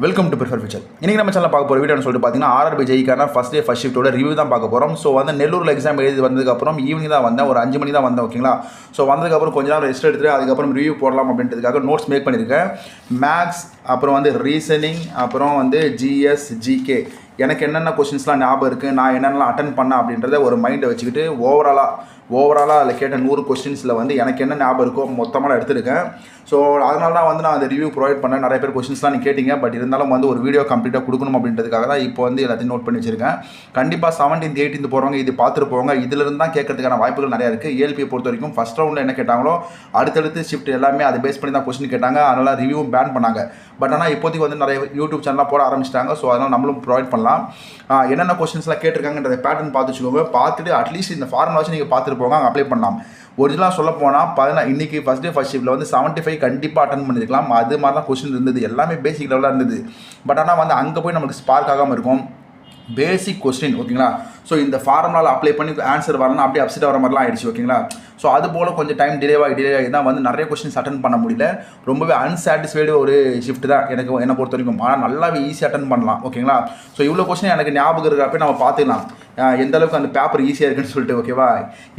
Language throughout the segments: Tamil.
Welcome to prefer future. இன்றைக்கி நம்ம சேனல் பார்க்க போகிற வீடியோன்னு சொல்லிட்டு பார்த்தீங்கன்னா ஆர்ஆர்பி ஜெயிக்கான ஃபஸ்ட் டே ஃபஸ்ட் ஷிஃப்ட்டோட ரிவ்யூ தான் பார்க்க போகிறோம். ஸோ வந்து நெல்லூரில் எக்ஸாம் எழுதி வந்ததுக்கப்புறம் ஈவினிங் தான் வந்தேன், ஒரு 5 மணி தான் வந்தேன். ஓகேங்களா? ஸோ வந்ததுக்கப்புறம் கொஞ்ச நேரம் ரெஸ்ட் எடுத்துட்டு அதுக்கப்புறம் ரிவ்யூ போடலாம் அப்படின்றதுக்காக நோட்ஸ் மேக் பண்ணியிருக்கேன். மேக்ஸ், அப்புறம் வந்து ரீசனிங், அப்புறம் வந்து ஜிஎஸ், ஜிகே, எனக்கு என்னென்ன கொஷின்ஸ்லாம் ஞாபகம் இருக்குது, நான் என்னென்னலாம் அட்டன் பண்ணேன் அப்படின்றத ஒரு மைண்டை வச்சுக்கிட்டு ஓவராலாக அதில் கேட்ட 100 கொஸ்டின்ஸில் வந்து எனக்கு என்ன ஞாபகம் இருக்கோ மொத்தமாக நான் எடுத்துருக்கேன். ஸோ அதனால தான் வந்து நான் அந்த ரிவ்யூ ப்ரொவைட் பண்ணேன். நிறைய பேர் கொஸ்டின்ஸ்லாம் நீங்கள் கேட்டிங்க, பட் இருந்தாலும் வந்து ஒரு வீடியோ கம்ப்ளீட்டாக கொடுக்கணும் அப்படின்றதுக்காக தான் இப்போ வந்து எல்லாத்தையும் நோட் பண்ணி வச்சிருக்கேன். கண்டிப்பாக 17th 18th போகிறவங்க இது பார்த்துட்டு போவாங்க. இதிலிருந்து தான் கேட்கறதுக்கான வாய்ப்புகள் நிறையா இருக்குது. ஏஎல்பியை பொறுத்த வரைக்கும் ஃபஸ்ட் ரவுண்டில் என்ன கேட்டாங்களோ அடுத்தடுத்து ஷிஃப்ட் எல்லாமே அதை பேஸ் பண்ணி தான் கொஸ்டின் கேட்டாங்க. அதனால் ரிவ்யூவும் பேன் பண்ணாங்க. பட் ஆனால் இப்போதைக்கு வந்து நிறைய யூடியூப் சேனலாக போட ஆரம்பிச்சிட்டாங்க. ஸோ அதனால் நம்மளும் ப்ரொவைட் பண்ணலாம். என்னென்ன கொஸ்டின்ஸ்லாம் கேட்டிருக்காங்கன்றத பேட்டர்ன் பார்த்து வச்சுக்கோங்க. பார்த்துட்டு அட்லீஸ்ட் இந்த ஃபார்முலா வச்சு நீங்கள் பார்த்துட்டு போங்க, அங்கே அப்ளை பண்ணலாம். ஒரிஜினலாக சொல்ல போனால் இன்றைக்கி ஃபஸ்ட் டே ஃபஸ்ட் ஷிஃப்ட்டில் வந்து 75 கண்டிப்பாக அட்டன் பண்ணியிருக்கலாம். அது மாதிரி தான் கொஸ்டின் இருந்தது, எல்லாமே பேசிக் லெவலாக இருந்தது. பட் ஆனால் வந்து அங்கே போய் நமக்கு ஸ்பார்க் ஆகாமல் இருக்கும். பேசிக் கொஸ்டின், ஓகேங்களா? ஸோ இந்த ஃபார்முலாவில் அப்ளை பண்ணி ஆன்சர் வரலாம், அப்படியே அப்செட் வர மாதிரிலாம் ஆயிடுச்சு. ஓகேங்களா? ஸோ அது போல் கொஞ்சம் டைம் டிலே ஆகி தான் வந்து நிறைய கொஸ்டின்ஸ் அட்டன் பண்ண முடியல. ரொம்பவே அன்சாட்டிஸ்ஃபைடு ஒரு ஷிஃப்ட் தான் என்னை பொறுத்த வரைக்கும். ஆனால் நல்லாவே ஈஸியாக அட்டன் பண்ணலாம். ஓகேங்களா? ஸோ இவ்வளோ கொஸ்டின் எனக்கு ஞாபகம் இருக்கிறப்ப நம்ம பார்த்துக்கலாம் எந்த அளவுக்கு அந்த பேப்பர் ஈஸியாக இருக்குன்னு சொல்லிட்டு. ஓகேவா?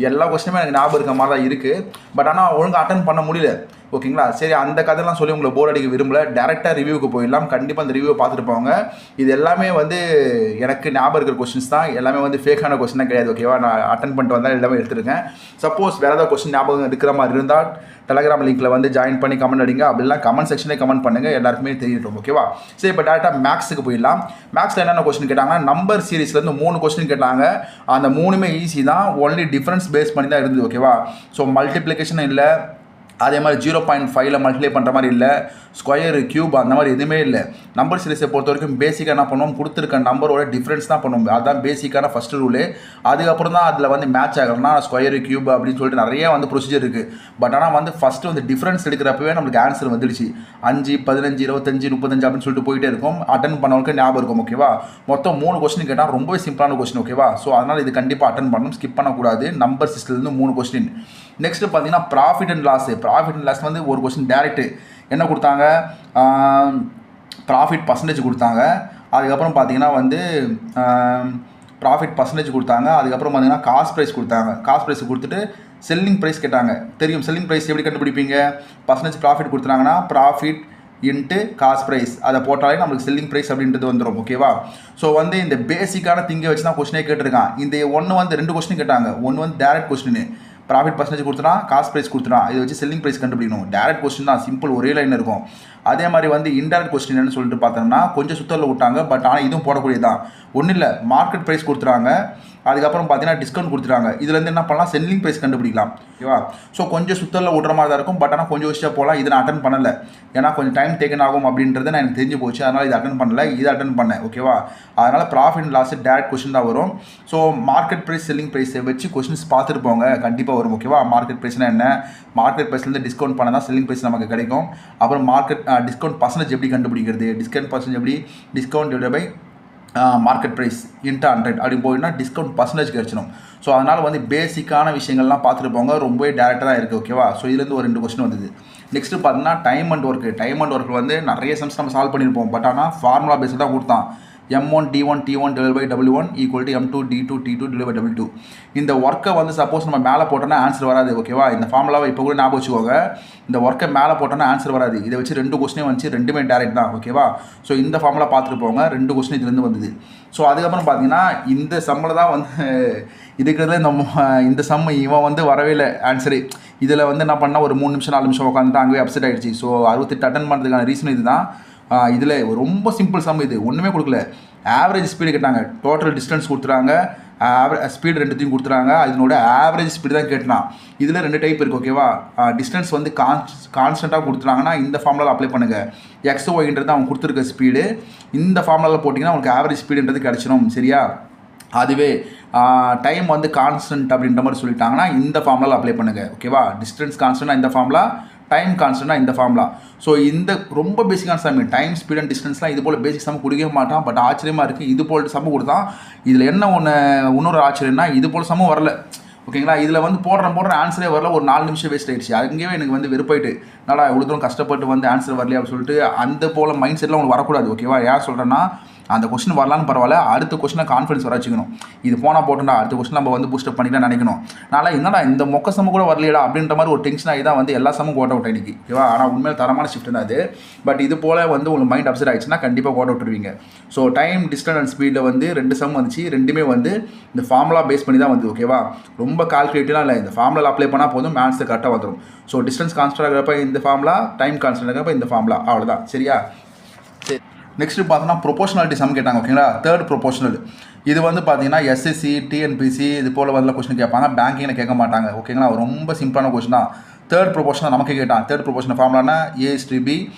எல்லா கொஸ்டினுமே எனக்கு ஞாபகம் இருக்க மாதிரி தான் இருக்குது. பட் ஆனால் ஒழுங்காக அட்டன் பண்ண முடியல. ஓகேங்களா? சரி, அந்த கதையெல்லாம் சொல்லி உங்களை போர் அடிக்க விரும்பல. டேரெக்டாக ரிவ்யூக்கு போயிடலாம். கண்டிப்பாக அந்த ரிவ்யூவை பார்த்துட்டு போங்க. இது எல்லாமே வந்து எனக்கு ஞாபகம் இருக்கிற கொஸ்டின்ஸ் தான். எல்லாமே வந்து ஃபேக்கான கொஸ்டின் தான் கிடையாது. ஓகேவா? நான் அட்டன் பண்ணிட்டு வந்தால் எல்லாமே எடுத்துருக்கேன். சப்போஸ் வேறு ஏதாவது கொஸ்டின் ஞாபகம் இருக்கிற மாதிரி இருந்தால் டெலகிராம் லிங்க்கில் வந்து ஜாயின் பண்ணி கமெண்ட் அடிங்க. அப்படிலாம் கமெண்ட் செக்ஷனே கமெண்ட் பண்ணுங்கள், எல்லாருக்குமே தெரியட்டும். ஓகேவா? சரி, இப்போ டேரெக்டாக மேக்ஸுக்கு போயிடலாம். மேக்ஸில் என்னென்ன கொஸ்டின் கேட்டாங்கன்னா, நம்பர் சீரீஸ்லேருந்து 3 கொஸ்டின் கேட்டாங்க. அந்த 3மே ஈஸி தான். ஒன்லி டிஃப்ரென்ஸ் பேஸ் பண்ணி தான் இருந்தது. ஓகேவா? ஸோ மல்டிப்ளிகேஷன் இல்லை, அதே மாதிரி 0.5ல் மல்டிப்ளை பண்ணுற மாதிரி இல்லை, ஸ்கொயரு, கியூப் அந்த மாதிரி எதுவுமே இல்லை. நம்பர் சீரிஸை பொறுத்த வரைக்கும் பேசிக்காக என்ன பண்ணுவோம், கொடுத்துருக்க நம்பரோட டிஃப்ரென்ஸ் தான் பண்ணுவோம். அதுதான் பேசிக்கான ஃபஸ்ட்டு ரூலு. அதுக்கப்புறம் தான் அதில் வந்து மேட்ச் ஆகணும்னா ஸ்கொயரு, கியூப் அப்படின்னு சொல்லிட்டு நிறைய வந்து ப்ரொசீஜர் இருக்குது. பட் ஆனால் வந்து ஃபஸ்ட்டு வந்து டிஃப்ரென்ஸ் எடுக்கிறப்பவே நம்மளுக்கு ஆன்சர் வந்துடுச்சு. 5, 15, 25, 35 அப்படின்னு சொல்லிட்டு போயிட்டே இருக்கும். அட்டன் பண்ணவங்களுக்கு ஞாபகம் இருக்கும். ஓகேவா? மொத்தம் 3 கொஸ்டின் கேட்டால் ரொம்பவே சிம்பிளான கொஸ்டின். ஓகேவா? ஸோ அதனால் இது கண்டிப்பாக அட்டன் பண்ணணும், ஸ்கிப் பண்ணக்கூடாது. நம்பர் சிஸ்டத்துலேருந்து 3 கொஸ்டின். நெக்ஸ்ட்டு பார்த்தீங்கன்னா ப்ராஃபிட் அண்ட் லாஸ் வந்து ஒரு கொஸ்டின் டேரெக்ட் என்ன கொடுத்தாங்க, ப்ராஃபிட் பர்சன்டேஜ் கொடுத்தாங்க. அதுக்கப்புறம் பார்த்தீங்கன்னா வந்து ப்ராஃபிட் பர்சன்டேஜ் கொடுத்தாங்க. அதுக்கப்புறம் பார்த்தீங்கன்னா காஸ்ட் ப்ரைஸ் கொடுத்தாங்க. காஸ்ட் ப்ரைஸ் கொடுத்துட்டு செல்லிங் ப்ரைஸ் கேட்டாங்க. தெரியும் செல்லிங் ப்ரைஸ் எப்படி கண்டுபிடிப்பீங்க? பர்சன்டேஜ் ப்ராஃபிட் கொடுத்துட்டாங்கன்னா ப்ராஃபிட் இன்ட்டு காஸ்ட் ப்ரைஸ் அதை போட்டாலே நம்மளுக்கு செல்லிங் ப்ரைஸ் அப்படின்றது வந்துடும். ஓகேவா? ஸோ வந்து இந்த பேசிக்கான திங்கை வச்சு தான் கொஸ்டினே கேட்டிருக்கான். இந்த ஒன்று வந்து 2 கொஸ்டின் கேட்டாங்க. ஒன்று வந்து டேரக்ட் கொஸ்டின், ப்ராஃபிட் பர்சன்டேஜ் கொடுத்துனா காஸ்ட் ப்ரைஸ் கொடுத்துனா இதை வச்சு செல்லிங் ப்ரைஸ் கண்டுபிடிக்கணும். டேரக்ட் கொஸ்டின் தான், சிம்பிள், ஒரே லைன் இருக்கும். அதே மாதிரி வந்து இன்டேரக்ட் கொஸ்டின்னு சொல்லிட்டு பார்த்தோம்னா கொஞ்சம் சுத்தரில் விட்டாங்க. பட் ஆனால் இதுவும் போடக்கூடியதான். ஒன்றும் இல்லை, மார்க்கெட் ப்ரைஸ் கொடுத்துறாங்க, அதுக்கப்புறம் பார்த்தீங்கன்னா டிஸ்கவுண்ட் கொடுத்துறாங்க. இதுலேருந்து என்ன பண்ணலாம், செல்லிங் ப்ரைஸ் கண்டுபிடிக்கலாம். ஓகேவா? ஸோ கொஞ்சம் சுத்தரில் விட்ற மாதிரி தான் இருக்கும். பட் ஆனால் கொஞ்சம் விஷயம் போகலாம். இதை நான் அட்டன் பண்ணலை, ஏன்னா கொஞ்சம் டைம் டேக்கன் ஆகும் அப்படின்றது நான் எனக்கு தெரிஞ்சு போச்சு. அதனால் இதை அட்டன் பண்ணலை, இதை அட்டன் பண்ணேன். ஓகேவா? அதனால் profit and loss direct question தான் வரும். ஸோ மார்க்கெட் ப்ரைஸ், செல்லிங் ப்ரைஸை வச்சு கொஸ்டின்ஸ் பார்த்துட்டு போங்க, கண்டிப்பாக வரும். ஓகேவா? மார்க்கெட் ப்ரைஸ்னால் என்ன, மார்க்கெட் ப்ரைஸ்லேருந்து டிஸ்கவுண்ட் பண்ணால் தான் செல்லிங் ப்ரைஸ் நமக்கு கிடைக்கும். அப்புறம் மார்க்கெட் டிஸ்கவுண்ட் பர்சன்டேஜ் எப்படி கண்டுபிடிக்கிறது, டிஸ்கவுண்ட் பர்சன்டேஜ் எப்படி, discount divide by market price into 100 அப்படி போயின்னா டிஸ்கவுண்ட் பர்சன்டேஜ் கிடச்சிடும். ஸோ அதனால் வந்து பேசிக்கான விஷயங்கள்லாம் பார்த்துட்டு போங்க, ரொம்பவே டேரெக்டாக தான் இருக்குது. ஓகேவா? ஸோ இதுலேருந்து ஒரு 2 கொஸ்டின் வந்தது. நெக்ஸ்ட்டு பார்த்தீங்கன்னா டைம் அண்ட் ஒர்க் வந்து நிறைய சம்ஸ் நம்ம சால்வ் பண்ணியிருப்போம். பட் ஆனால் ஃபார்முலா பேஸில் தான் கொடுத்தான். M1 D1 T1 divided by W1 equal to M2 D2 T2 divided by W2. இந்த ஒர்க்கை வந்து சப்போஸ் நம்ம மேலே போட்டோன்னா ஆன்சர் வராது. ஓகேவா? இந்த ஃபார்முலாவை இப்போ கூட ஞாபகம் வச்சுக்கோங்க. இந்த ஒர்க்கை மேலே போட்டோன்னா ஆன்சர் வராது. இதை வச்சு 2 கொஸ்டினே வந்துச்சு, 2மே டேரெக்ட் தான். ஓகேவா? ஸோ இந்த ஃபார்முலா பார்த்துட்டு போங்க. 2 கொஸ்டின் இதுலேருந்து வந்தது. ஸோ அதுக்கப்புறம் பார்த்தீங்கன்னா இந்த சம்மில் தான் வந்து இருக்கிறதுல இந்த சம் இவன் வந்து வரவே இல்லை ஆன்சரு. இதில் வந்து என்ன பண்ணால் ஒரு 3 நிமிஷம் 4 நிமிஷம் உட்காந்துட்டு அங்கேயே அப்செட் ஆகிடுச்சு. ஸோ 68 அட்டன் பண்ணுறதுக்கான ரீசன் இது தான். இதில் ரொம்ப சிம்பிள் சம், இது ஒன்றுமே கொடுக்கல. ஆவரேஜ் ஸ்பீடு கேட்டாங்க, டோட்டல் டிஸ்டன்ஸ் கொடுத்துறாங்க, ஸ்பீடு 2த்தையும் கொடுத்துறாங்க. இதனோட ஆவரேஜ் ஸ்பீடு தான் கேட்டான். இதில் 2 டைப் இருக்குது. ஓகேவா? டிஸ்டன்ஸ் வந்து கான்ஸ்டண்ட்டாக கொடுத்துறாங்கன்னா இந்த ஃபார்முலாவில் அப்ளை பண்ணுங்கள். எக்ஸ் ஒய்ன்றது அவங்க கொடுத்துருக்க ஸ்பீடு. இந்த ஃபார்முலாவில் போட்டிங்கன்னா உங்களுக்கு ஆவரேஜ் ஸ்பீடுன்றது கிடச்சிடும். சரியா? அதுவே டைம் வந்து கான்ஸ்டன்ட் அப்படின்ற மாதிரி சொல்லிட்டாங்கன்னா இந்த ஃபார்முலாவில் அப்ளை பண்ணுங்கள். ஓகேவா? டிஸ்டன்ஸ் கான்ஸ்டன்ட்னா இந்த ஃபார்முலா, டைம் கான்ஸ்டன்ட்னா இந்த ஃபார்முலா. ஸோ இந்த ரொம்ப பேசிக்கான சம், டைம், ஸ்பீட் அண்ட் டிஸ்டன்ஸ்லாம் இது போல் பேசிக் சம் கொடுக்கவே மாட்டான். பட் ஆச்சரியமாக இருக்குது, இது போல் சம் கொடுத்தான். இதில் என்ன இன்னொரு ஆச்சரியம்னா இது போல் சம்மும் வரல. ஓகேங்களா. இதில் வந்து போடுற ஆன்சரே வரல, ஒரு 4 நிமிஷம் வேஸ்ட் ஆயிடுச்சு. அங்கேயே எனக்கு வந்து வெறுப்பாயிட்டு, என்னடா இவ்வளோ தூரம் கஷ்டப்பட்டு வந்து ஆன்சர் வரலையா அப்படின்னு சொல்லிட்டு அந்த போல் மைண்ட் செட்லாம் உங்களுக்கு வரக்கூடாது. ஓகேவா. ஏன் சொல்கிறேன்னா, அந்த கொஸ்டின் வரலான்னு பரவாயில்ல, அடுத்த கொஸ்டினை கான்ஃபிடன்ஸ் வர வச்சுக்கணும். இது போனால் போட்டோம்டா, அடுத்த கொஸ்டின் நம்ம வந்து பூஸ்டப் பண்ணிக்கலாம் நினைக்கணும். அதனால் என்னடா இந்த மொக்க சம கூட வரலையடா அப்படின்ற மாதிரி ஒரு டென்ஷன் ஆகி தான் வந்து எல்லா சமும் கோட் அவுட் இன்னைக்கு. ஓகேவா. ஆனால் உண்மையில் தரமான ஷிஃப்ட் தான் அது. பட் இது போல் வந்து உங்களுக்கு மைண்ட் அப்செட் ஆயிடுச்சுன்னா கண்டிப்பாக கோட் அவுட் விடுவீங்க. ஸோ டைம், டிஸ்டன்ஸ் அண்ட் ஸ்பீடில் வந்து 2 சம் வந்துச்சு. ரெண்டுமே வந்து இந்த ஃபார்முலா பேஸ் பண்ணி தான் வந்து. ஓகேவா. ரொம்ப கால்குலேட்டிவ்லாம் இல்லை, இந்த ஃபார்முலா அப்ளை பண்ணால் போதும், ஆன்சர் கரெக்டாக வந்துடும். ஸோ டிஸ்டன்ஸ் கான்ஸ்டன்ட் ஆகிறப்ப இந்த ஃபார்முலா, டைம் கான்ஸ்டன்ட் ஆகிறப்ப இந்த ஃபார்முலா, அவ்வளோதான். சரியா. சரி, நெக்ஸ்ட் பார்த்தோன்னா ப்ரொபோஷனாலிட்டி சம் கேட்டாங்க. ஓகேங்களா. Third proportional. இது வந்து பார்த்தீங்கன்னா எஸ்எஸ்சி, டிஎன்பிசி இது போல் வந்து கொஸ்டின் கேட்பாங்க. பேங்கிங்கில் கேட்க மாட்டாங்க. ஓகேங்களா. ரொம்ப சிம்பிளான கொஸ்டின் தான். தேர்ட் ப்ரொபோஷன் நமக்கு கேட்டான். தேர்ட் ப்ரொபோஷன் ஃபார்முலானா A/B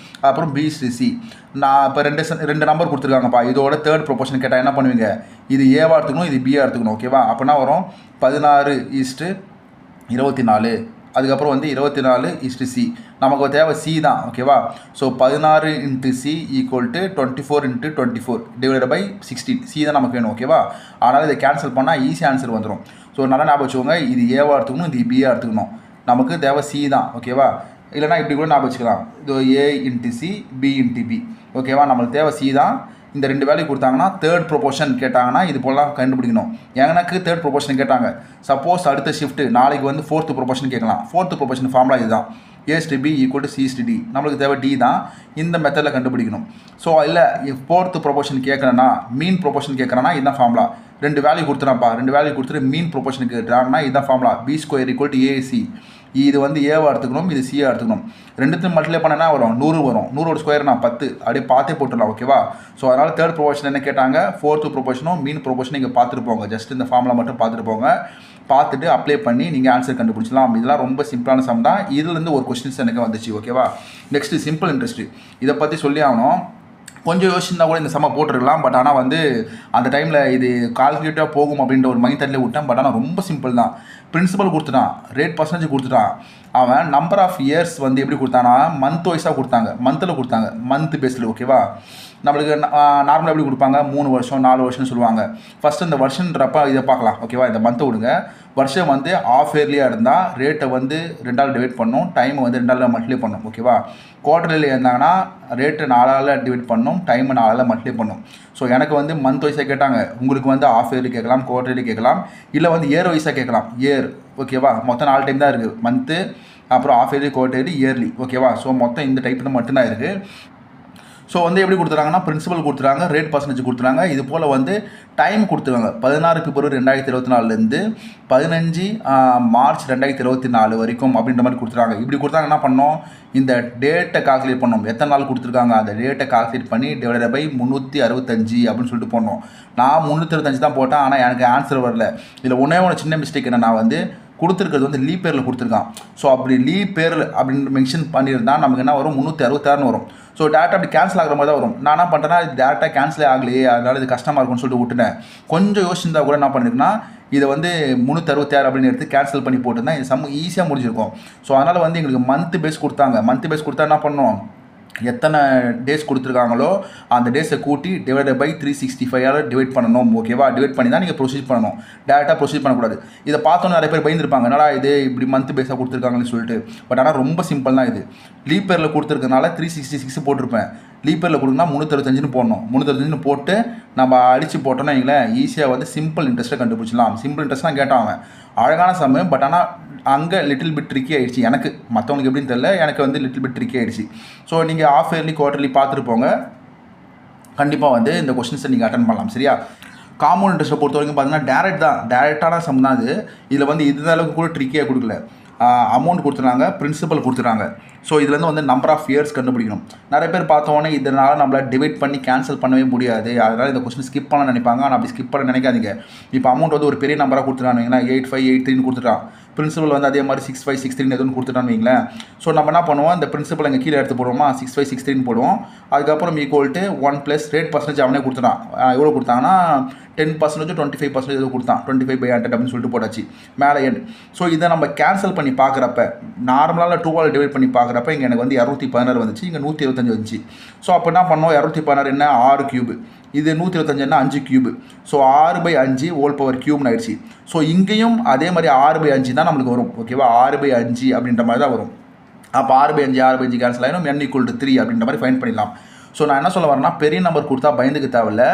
அப்புறம் B/C. நான் இப்போ ரெண்டு நம்பர் கொடுத்துருக்காங்கப்பா. இதோட தேர்ட் ப்ரொபோஷன் கேட்டால் என்ன பண்ணுவீங்க, இது ஏவாக எடுத்துக்கணும், இது பியாக எடுத்துக்கணும். ஓகேவா. அப்படின்னா வரும் 16:24. அதுக்கப்புறம் வந்து 24:C. நமக்கு தேவை C தான். ஓகேவா. So 16 × C = 24 × 24 / 16. C தான் நமக்கு வேணும். ஓகேவா. அதனால் இதை கேன்சல் பண்ணால் ஈஸி ஆன்சர் வந்துடும். ஸோ நல்லா ஞாபகம் வச்சுக்கோங்க, இது ஏவாக எடுத்துக்கணும், இது பியாக எடுத்துக்கணும். நமக்கு தேவை C தான். ஓகேவா. இல்லைனா இப்படி கூட ஞாபகம் வச்சுக்கலாம், இது A × C, B × B. ஓகேவா. நம்மளுக்கு தேவை C தான். இந்த 2 வேல்யூ கொடுத்தாங்கன்னா தேர்ட் ப்ரொபோஷன் கேட்டாங்கன்னா இது போலாம் கண்டுபிடிக்கணும். எனக்கு தேர்ட் ப்ரொபோஷன் கேட்டாங்க. சப்போஸ் அடுத்த ஷிஃப்ட் நாளைக்கு வந்து ஃபோர்த் ப்ரொபோஷன் கேட்கலாம். ஃபோர்த் ப்ரொபோஷன் ஃபார்முலா இதுதான். A/B = C/D. நம்மளுக்கு தேவை D தான். இந்த மெத்தடில் கண்டுபிடிக்கணும். ஸோ இல்லை ஃபோர்த் ப்ரொபோஷன் கேட்குறேன்னா, மீன் ப்ரொபோஷன் கேட்குறேன்னா இதுதான் ஃபார்முலா. 2 வேல்யூ கொடுத்துறான்ப்பா, 2 வேல்யூ கொடுத்துட்டு மீன் ப்ரொபோஷன் கேட்டாங்கன்னா இதுதான் ஃபார்முலா. B² = AC. இது வந்து ஏவாக எடுத்துக்கணும், இது சியாக எடுத்துக்கணும். ரெண்டுத்தையும் மல்டிப்ளை பண்ணனா வரும் 100 வரும். 100 ஸ்கொயர் நான் 10 அப்படியே பார்த்தே போட்டுடலாம். ஓகேவா. ஸோ அதனால் தேர்ட் ப்ரொபோஷன் என்ன கேட்டாங்க, ஃபோர்த்து ப்ரொபோஷனும் மீன் ப்ரொபோஷனும் இங்கே பார்த்துட்டு போங்க. ஜஸ்ட் இந்த ஃபார்முலா மட்டும் பார்த்துட்டு போங்க. பார்த்துட்டு அப்ளை பண்ணி நீங்கள் ஆன்சர் கண்டுபிடிச்சலாம். இதெல்லாம் ரொம்ப சிம்பிளான சம் தான். இதுலேருந்து ஒரு கொஸ்டின்ஸ் எனக்கு வந்துச்சு. ஓகேவா. Next simple interest. இதை பற்றி சொல்லி ஆகணும். கொஞ்சம் யோசிச்சிருந்தா கூட இந்த சம்மை போட்டுருக்கலாம். பட் ஆனால் வந்து அந்த டைமில் இது கால்குலேட்டாக போகும் அப்படின்ற ஒரு மைண்ட் தாட்லேயே விட்டேன். பட் ஆனால் ரொம்ப சிம்பிள் தான். பிரின்சிபல் கொடுத்துட்டான், ரேட் பர்சன்டேஜ் கொடுத்துட்டான். அவன் நம்பர் ஆஃப் இயர்ஸ் வந்து எப்படி கொடுத்தானா, மந்த் வைஸாக கொடுத்தாங்க, மந்தில் கொடுத்தாங்க, மந்த் பேஸில். ஓகேவா. நம்மளுக்கு நார்மலாக எப்படி கொடுப்பாங்க, 3 வருஷம் 4 வருஷம்னு சொல்லுவாங்க. ஃபஸ்ட்டு இந்த வருஷன்றப்ப இதை பார்க்கலாம். ஓகேவா. இந்த மந்த்தை விடுங்க. வருஷம் வந்து ஆஃப் இயர்லியாக இருந்தால் ரேட்டை வந்து 2ஆல் டிவைட் பண்ணணும், டைமை வந்து 2ஆல் மல்டிப்ளை பண்ணணும். ஓகேவா. குவார்டர்லி இருந்தாங்கன்னா ரேட்டு 4ஆல் டிவைட் பண்ணணும், டைமை 4ஆல் மல்டிப்ளை பண்ணணும். ஸோ எனக்கு வந்து மந்த் வைஸாக கேட்டாங்க. உங்களுக்கு வந்து ஆஃப் இயர்லி கேட்கலாம், குவார்டர்லி கேட்கலாம், இல்லை வந்து இயர் வைஸாக கேட்கலாம். இயர். ஓகேவா. மொத்தம் 4 டைம் தான் இருக்குது. மந்த்து, அப்புறம் ஆஃப் இயர்லி, குவார்டர்லி, இயர்லி. ஓகேவா. ஸோ மொத்தம் இந்த டைப் தான் மட்டும்தான் இருக்குது. ஸோ வந்து எப்படி கொடுத்துறாங்கன்னா, பிரின்சிபல் கொடுத்துறாங்க, ரேட் பர்சன்டேஜ் கொடுத்துறாங்க. இது போல் வந்து டைம் கொடுத்துருவாங்க. 16 பிப்ரவரி 2024 15 மார்ச் 2024 வரைக்கும் அப்படின்ற மாதிரி கொடுத்துறாங்க. இப்படி கொடுத்தாங்க என்ன பண்ணோம், இந்த டேட்டை கால்குலேட் பண்ணோம். எத்தனை நாள் கொடுத்துருக்காங்க அந்த டேட்டை கால்குலேட் பண்ணி டிவைடட் பை 365 அப்படின்னு சொல்லிட்டு போடணும். நான் 365 தான் போட்டேன். ஆனால் எனக்கு ஆன்சர் வரல. இதில் ஒன்றே சின்ன மிஸ்டேக் என்ன, நான் வந்து கொடுத்துருக்கிறது வந்து லீப் பேரில் கொடுத்துருக்கான். ஸோ அப்படி லீப் பேர் அப்படின்னு மென்ஷன் பண்ணியிருந்தால் நமக்கு என்ன வரும், 366 வரும். ஸோ டேட்டா அப்படி கேன்சல் ஆகிற மாதிரி தான் வரும். நான் என்ன பண்ணுறேன்னா, இது டேட்டா கேன்சலே ஆகலையே, அதனால் இது கஷ்டமாக இருக்கும்னு சொல்லிட்டு விட்டுனேன். கொஞ்சம் யோசிச்சிருந்தா கூட என்ன பண்ணியிருக்குன்னா, இதை வந்து 366 அப்படின்னு எடுத்து கேன்சல் பண்ணி போட்டுருந்தா இது சம் ஈஸியாக முடிஞ்சிருக்கும். ஸோ அதனால் வந்து எங்களுக்கு மந்த் பேஸ் கொடுத்தாங்க. மந்த் பேஸ் கொடுத்தா என்ன பண்ணோம், எத்தனை டேஸ் கொடுத்துருக்காங்களோ அந்த டேஸை கூட்டி டிவைடட் பை 365 டிவைட் பண்ணணும். ஓகேவா. டிவைட் பண்ணி தான் நீங்கள் ப்ரொசீட் பண்ணணும். டேரெக்டாக ப்ரொசீட் பண்ணக்கூடாது. இதை பார்த்தோன்னு நிறைய பேர் பயந்துருப்பாங்க, என்னடா இது இப்படி மந்த் பேஸாக கொடுத்துருக்காங்கன்னு சொல்லிட்டு. பட் ஆனால் ரொம்ப சிம்பிள் தான். இது லீப் பேரில் கொடுத்துருக்கனால 366 போட்டிருப்பேன். லீப் பேரில் கொடுக்குன்னா 365 போடணும். 365 போட்டு நம்ம அடித்து போட்டோம்னா எங்களேன் ஈஸியாக வந்து சிம்பிள் இன்ட்ரெஸ்ட்டை கண்டுபிடிச்சலாம். சிம்பிள் இன்ட்ரெஸ்ட் தான் கேட்டான் அவன். அழகான சமயம். பட் ஆனால் அங்கே லிட்டில் பிட் ட்ரிக்கி ஆகிடுச்சு. எனக்கு மற்றவங்களுக்கு எப்படின்னு தெரியல, எனக்கு வந்து லிட்டில் பிட் ட்ரிக்கி ஆகிடுச்சு. ஸோ நீங்கள் ஆஃப் இயர்லி, குவார்டர்லி பார்த்துட்டு போங்க. கண்டிப்பாக வந்து இந்த கொஸ்டின்ஸை நீங்கள் அட்டன் பண்ணலாம். சரியா. காம்பவுண்ட் இன்ட்ரெஸ்ட்டை பொறுத்த வரைக்கும் பார்த்தீங்கன்னா டேரெக்ட் தான், டேரெக்டான சம் தான் இது. இதில் வந்து இந்த அளவுக்கு கூட ட்ரிக்கியாக கொடுக்கல. அமௌண்ட் கொடுத்துறாங்க, பிரின்சிபல் கொடுத்துறாங்க. ஸோ இதுலேருந்து வந்து நம்பர் ஆஃப் இயர்ஸ் கண்டுபிடிக்கணும். நிறைய பேர் பார்த்தோன்னே இதனால் நம்மளால் டிவைட் பண்ணி கேன்சல் பண்ணவே முடியாது, அதனால் இந்த கொஸ்டின் ஸ்கிப் பண்ண நினைப்பாங்க. ஆனால் அப்படி ஸ்கிப் பண்ண நினைக்காதீங்க. இப்போ அமௌண்ட் வந்து ஒரு பெரிய நம்பராக கொடுத்துட்டானுங்கன்னா 8583 கொடுத்துட்டான். பிரின்சிபல் வந்து அதே மாதிரி 6563 எதுவும் கொடுத்துட்டான்னு வைங்களேன். ஸோ நம்ம என்ன பண்ணுவோம், இந்த பிரின்சிபல் எங்கள் கீழே எடுத்து போடுவோமா, 6563 போடுவோம். அதுக்கப்புறம் ஈக்குவல் 1 + ரேட் பர்சன்டேஜ் அவனே கொடுத்துட்டான். எவ்வளோ கொடுத்தாங்கன்னா 10% 25% எதுவும் கொடுத்தான். 25/100 அப்படின்னு சொல்லிட்டு போட்டாச்சு மேலே எண்ட். ஸோ இதை நம்ம கேன்சல் பண்ணி பார்க்குறப்ப நார்மலாக 2ஆல் டிவைட் பண்ணி பார்க்குறப்ப பார்க்குறப்ப இங்கே எனக்கு வந்து 216 வந்துச்சு, இங்கே 125 வந்துச்சு. ஸோ அப்போ என்ன பண்ணோம், 216 என்ன 6 கியூபு, இது 125 என்ன 5 கியூபு. ஸோ 6/5 ஹோல் பவர் கியூப்னு ஆயிடுச்சு. ஸோ இங்கேயும் அதே மாதிரி 6/5 தான் நம்மளுக்கு வரும். ஓகேவா, 6/5 அப்படின்ற மாதிரி தான் வரும். அப்போ 6/5 கேன்சல் ஆகிடும், n = 3 அப்படின்ற மாதிரி ஃபைண்ட் பண்ணிடலாம். ஸோ நான் என்ன சொல்ல வரேன்னா, பெரிய நம்பர் கொடுத்தா பயந்துக்கு தேவையில்ல,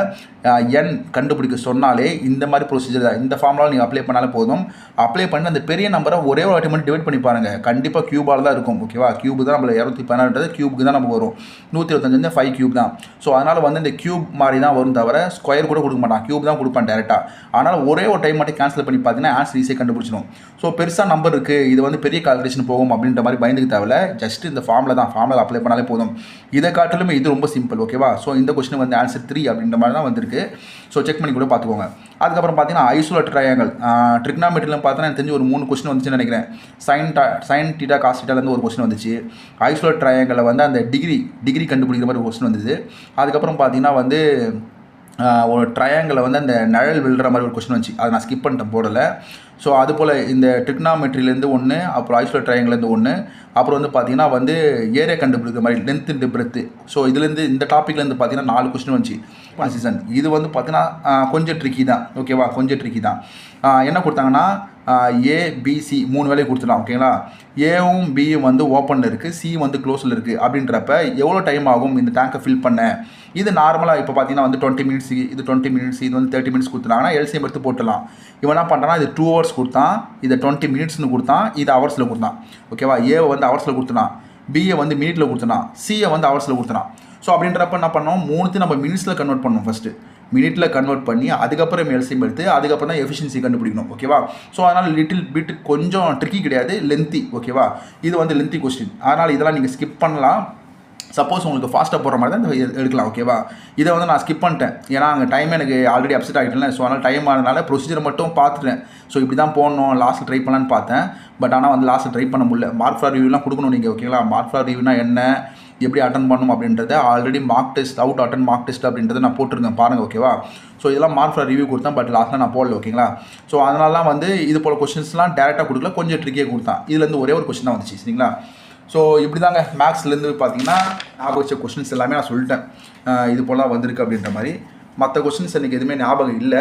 n கண்டுபிடிக்க சொன்னாலே இந்த மாதிரி ப்ரொசீஜர் தான். இந்த ஃபார்முலா நீங்கள் அப்ளை பண்ணாலே போதும். அப்ளை பண்ணி அந்த பெரிய நம்பரை ஒரே ஒரு வாட்டி மட்டும் டிவைட் பண்ணி பாருங்கள், கண்டிப்பாக கியூபால் தான் இருக்கும். ஓகேவா, கியூபு தான் நம்மள 216 கியூபுக்கு தான் நமக்கு வரும். 125 வந்து 5 கியூப் தான். ஸோ அதனால் வந்து இந்த கியூப் மாதிரி தான் வரும், தவிர ஸ்கொயர் கூட கொடுக்க மாட்டான், கியூப் தான் கொடுப்பான் டேரெக்டாக. ஆனால் ஒரே ஒரு டைம் மட்டும் கேன்சல் பண்ணி பார்த்தீங்கன்னா ஆன்சர் ஈஸியாக கண்டுபிடிச்சிடும். ஸோ பெருசாக நம்பர் இருக்குது, இது வந்து பெரிய கால்குலேஷன் போகும் அப்படின்ற மாதிரி பயந்துக்கு தேவையில்ல, ஜஸ்ட் இந்த ஃபார்முலா தான், ஃபார்முலா அப்ளை பண்ணாலே போதும். இதை காட்டிலுமே இது ரொம்ப சிம்பிள். ஓகேவா, ஸோ இந்த கொஸ்டின் வந்து ஆன்சர் 3 அப்படின்ற மாதிரி தான் வந்திருக்கு. ஸோ செக் பண்ணி கூட பார்த்துக்கோங்க. அதுக்கப்புறம் பார்த்தீங்கன்னா ஐசோலேட் ட்ரையாங்கல், ட்ரிக்னாமெட்ரியில் பார்த்தீங்கன்னா எனக்கு தெரிஞ்சு ஒரு 3 கொஸ்டின் வந்துச்சுன்னு நினைக்கிறேன். சைன் டீட்டா காஸ் டீட்டாலேருந்து ஒரு கொஸ்டின் வந்துச்சு. ஐசோலேட் ட்ரையாங்கலில் வந்து அந்த டிகிரி கண்டுபிடிக்கிற மாதிரி ஒரு கொஸ்டின் வந்தது. அதுக்கப்புறம் பார்த்தீங்கன்னா வந்து ஒரு ட்ரையாங்கில் வந்து அந்த நிழல் விழுற மாதிரி ஒரு கொஸ்டின் வந்துச்சு, அதை நான் ஸ்கிப் பண்ணிட்டேன், போடலை. ஸோ அது போல் இந்த ட்ரிக்னாமெட்ரிலேருந்து ஒன்று, அப்புறம் ஐசோலேட் ட்ரையாங்கிலேருந்து ஒன்று, அப்புறம் வந்து பார்த்தீங்கன்னா வந்து ஏரியா கண்டுபிடிக்கிற மாதிரி லென்த் அண்ட் பிரெத்து. ஸோ இதுலேருந்து இந்த டாப்பிக்லேருந்து பார்த்தீங்கன்னா 4 கொஸ்டின் வந்துச்சு. சீசன் இது வந்து பார்த்தீங்கன்னா கொஞ்சம் ட்ரிக்கி தான். ஓகேவா, கொஞ்சம் ட்ரிக்கி தான். என்ன கொடுத்தாங்கன்னா ஏபிசி 3 வேலையை கொடுத்துடலாம். ஓகேங்களா, ஏவும் பியும் வந்து ஓப்பனில் இருக்குது, சி வந்து க்ளோஸில் இருக்குது. அப்படின்றப்ப எவ்வளோ டைம் ஆகும் இந்த டேங்கை ஃபில் பண்ண? இது நார்மலாக இப்போ பார்த்தீங்கன்னா வந்து 20 மினிட்ஸ், இது 20 மினிட்ஸ், இது வந்து 30 மினிட்ஸ் கொடுத்துட்டாங்கன்னா எல்சிஎம் எடுத்து போட்டுடலாம். இவன் என்ன பண்ணுறான்னா இது 2 ஹவர்ஸ் கொடுத்தான், இதை 20 மினிட்ஸ்னு கொடுத்தான், இது ஹவர்ஸில் கொடுத்தான். ஓகேவா, ஏவை வந்து ஹவர்ஸில் கொடுத்துனான், பிஏ வந்து மினிட்டில் கொடுத்துனான், சியை வந்து ஹவர்ஸில் கொடுத்துனான். ஸோ அப்படின்றப்ப என்ன பண்ணோம், 3 நம்ம மினிட்ஸில் கன்வெர்ட் பண்ணோம். ஃபஸ்ட்டு மினிட்டில் கன்வெர்ட் பண்ணி அதுக்கப்புறம் எல்சிஎம் எடுத்து அதுக்கப்புறம் தான் எஃபிஷியன்சி கண்டுபிடிக்கணும். ஓகேவா, ஸோ அதனால் லிட்டில் பிட் கொஞ்சம் ட்ரிக்கி கிடையாது, லென்த்தி. ஓகேவா, இது வந்து லென்த்தி கொஸ்டின், அதனால் இதெல்லாம் நீங்கள் ஸ்கிப் பண்ணலாம். சப்போஸ் உங்களுக்கு ஃபாஸ்ட்டாக போகிற மாதிரி தான் எடுக்கலாம். ஓகேவா, இதை வந்து நான் ஸ்கிப் பண்ணிட்டேன், ஏன்னா அங்கே டைம் எனக்கு ஆல்ரெடி அப்செட் ஆகிட்டேன். ஸோ அதனால் டைம் ஆனதுனால ப்ரொசீஜரை மட்டும் பார்த்துட்டேன். ஸோ இப்படி தான் போடணும், லாஸ்ட்டில் ட்ரை பண்ணலான்னு பார்த்தேன். பட் ஆனால் வந்து லாஸ்ட்டில் ட்ரை பண்ண முடியல. மார்க் ஃபார் ரிவ்யூலாம் கொடுக்கணும் நீங்கள். ஓகேங்களா, மார்க் ஃபார் ரிவ்யூனா என்ன, எப்படி அட்டன் பண்ணணும் அப்படின்றத already mark test out attend mark test அப்படின்றத நான் போட்டிருக்கேன் பாருங்கள். ஓகேவா, ஸோ இதெல்லாம் மார்க் ஃபார் ரிவ்யூ கொடுத்தேன், பட் லாஸ்ட்டில் நான் போடல. ஓகேங்களா, ஸோ அதனாலாம் வந்து இது போல் கொஸ்டின்ஸ்லாம் டேரெக்டாக கொடுக்கல, கொஞ்சம் ட்ரிக்கியாக கொடுத்தான். இதுலேருந்து ஒரே ஒரு கொஸ்டின் தான் வந்துச்சு. சரிங்களா, ஸோ இப்படி தாங்க மேக்ஸ்லேருந்து பார்த்தீங்கன்னா ஞாபகம் வச்ச கொஸ்டின்ஸ் எல்லாமே நான் சொல்லிட்டேன், இது போல் வந்திருக்கு அப்படின்ற மாதிரி. மற்ற கொஸ்டின்ஸ் எனக்கு எதுவுமே ஞாபகம் இல்லை.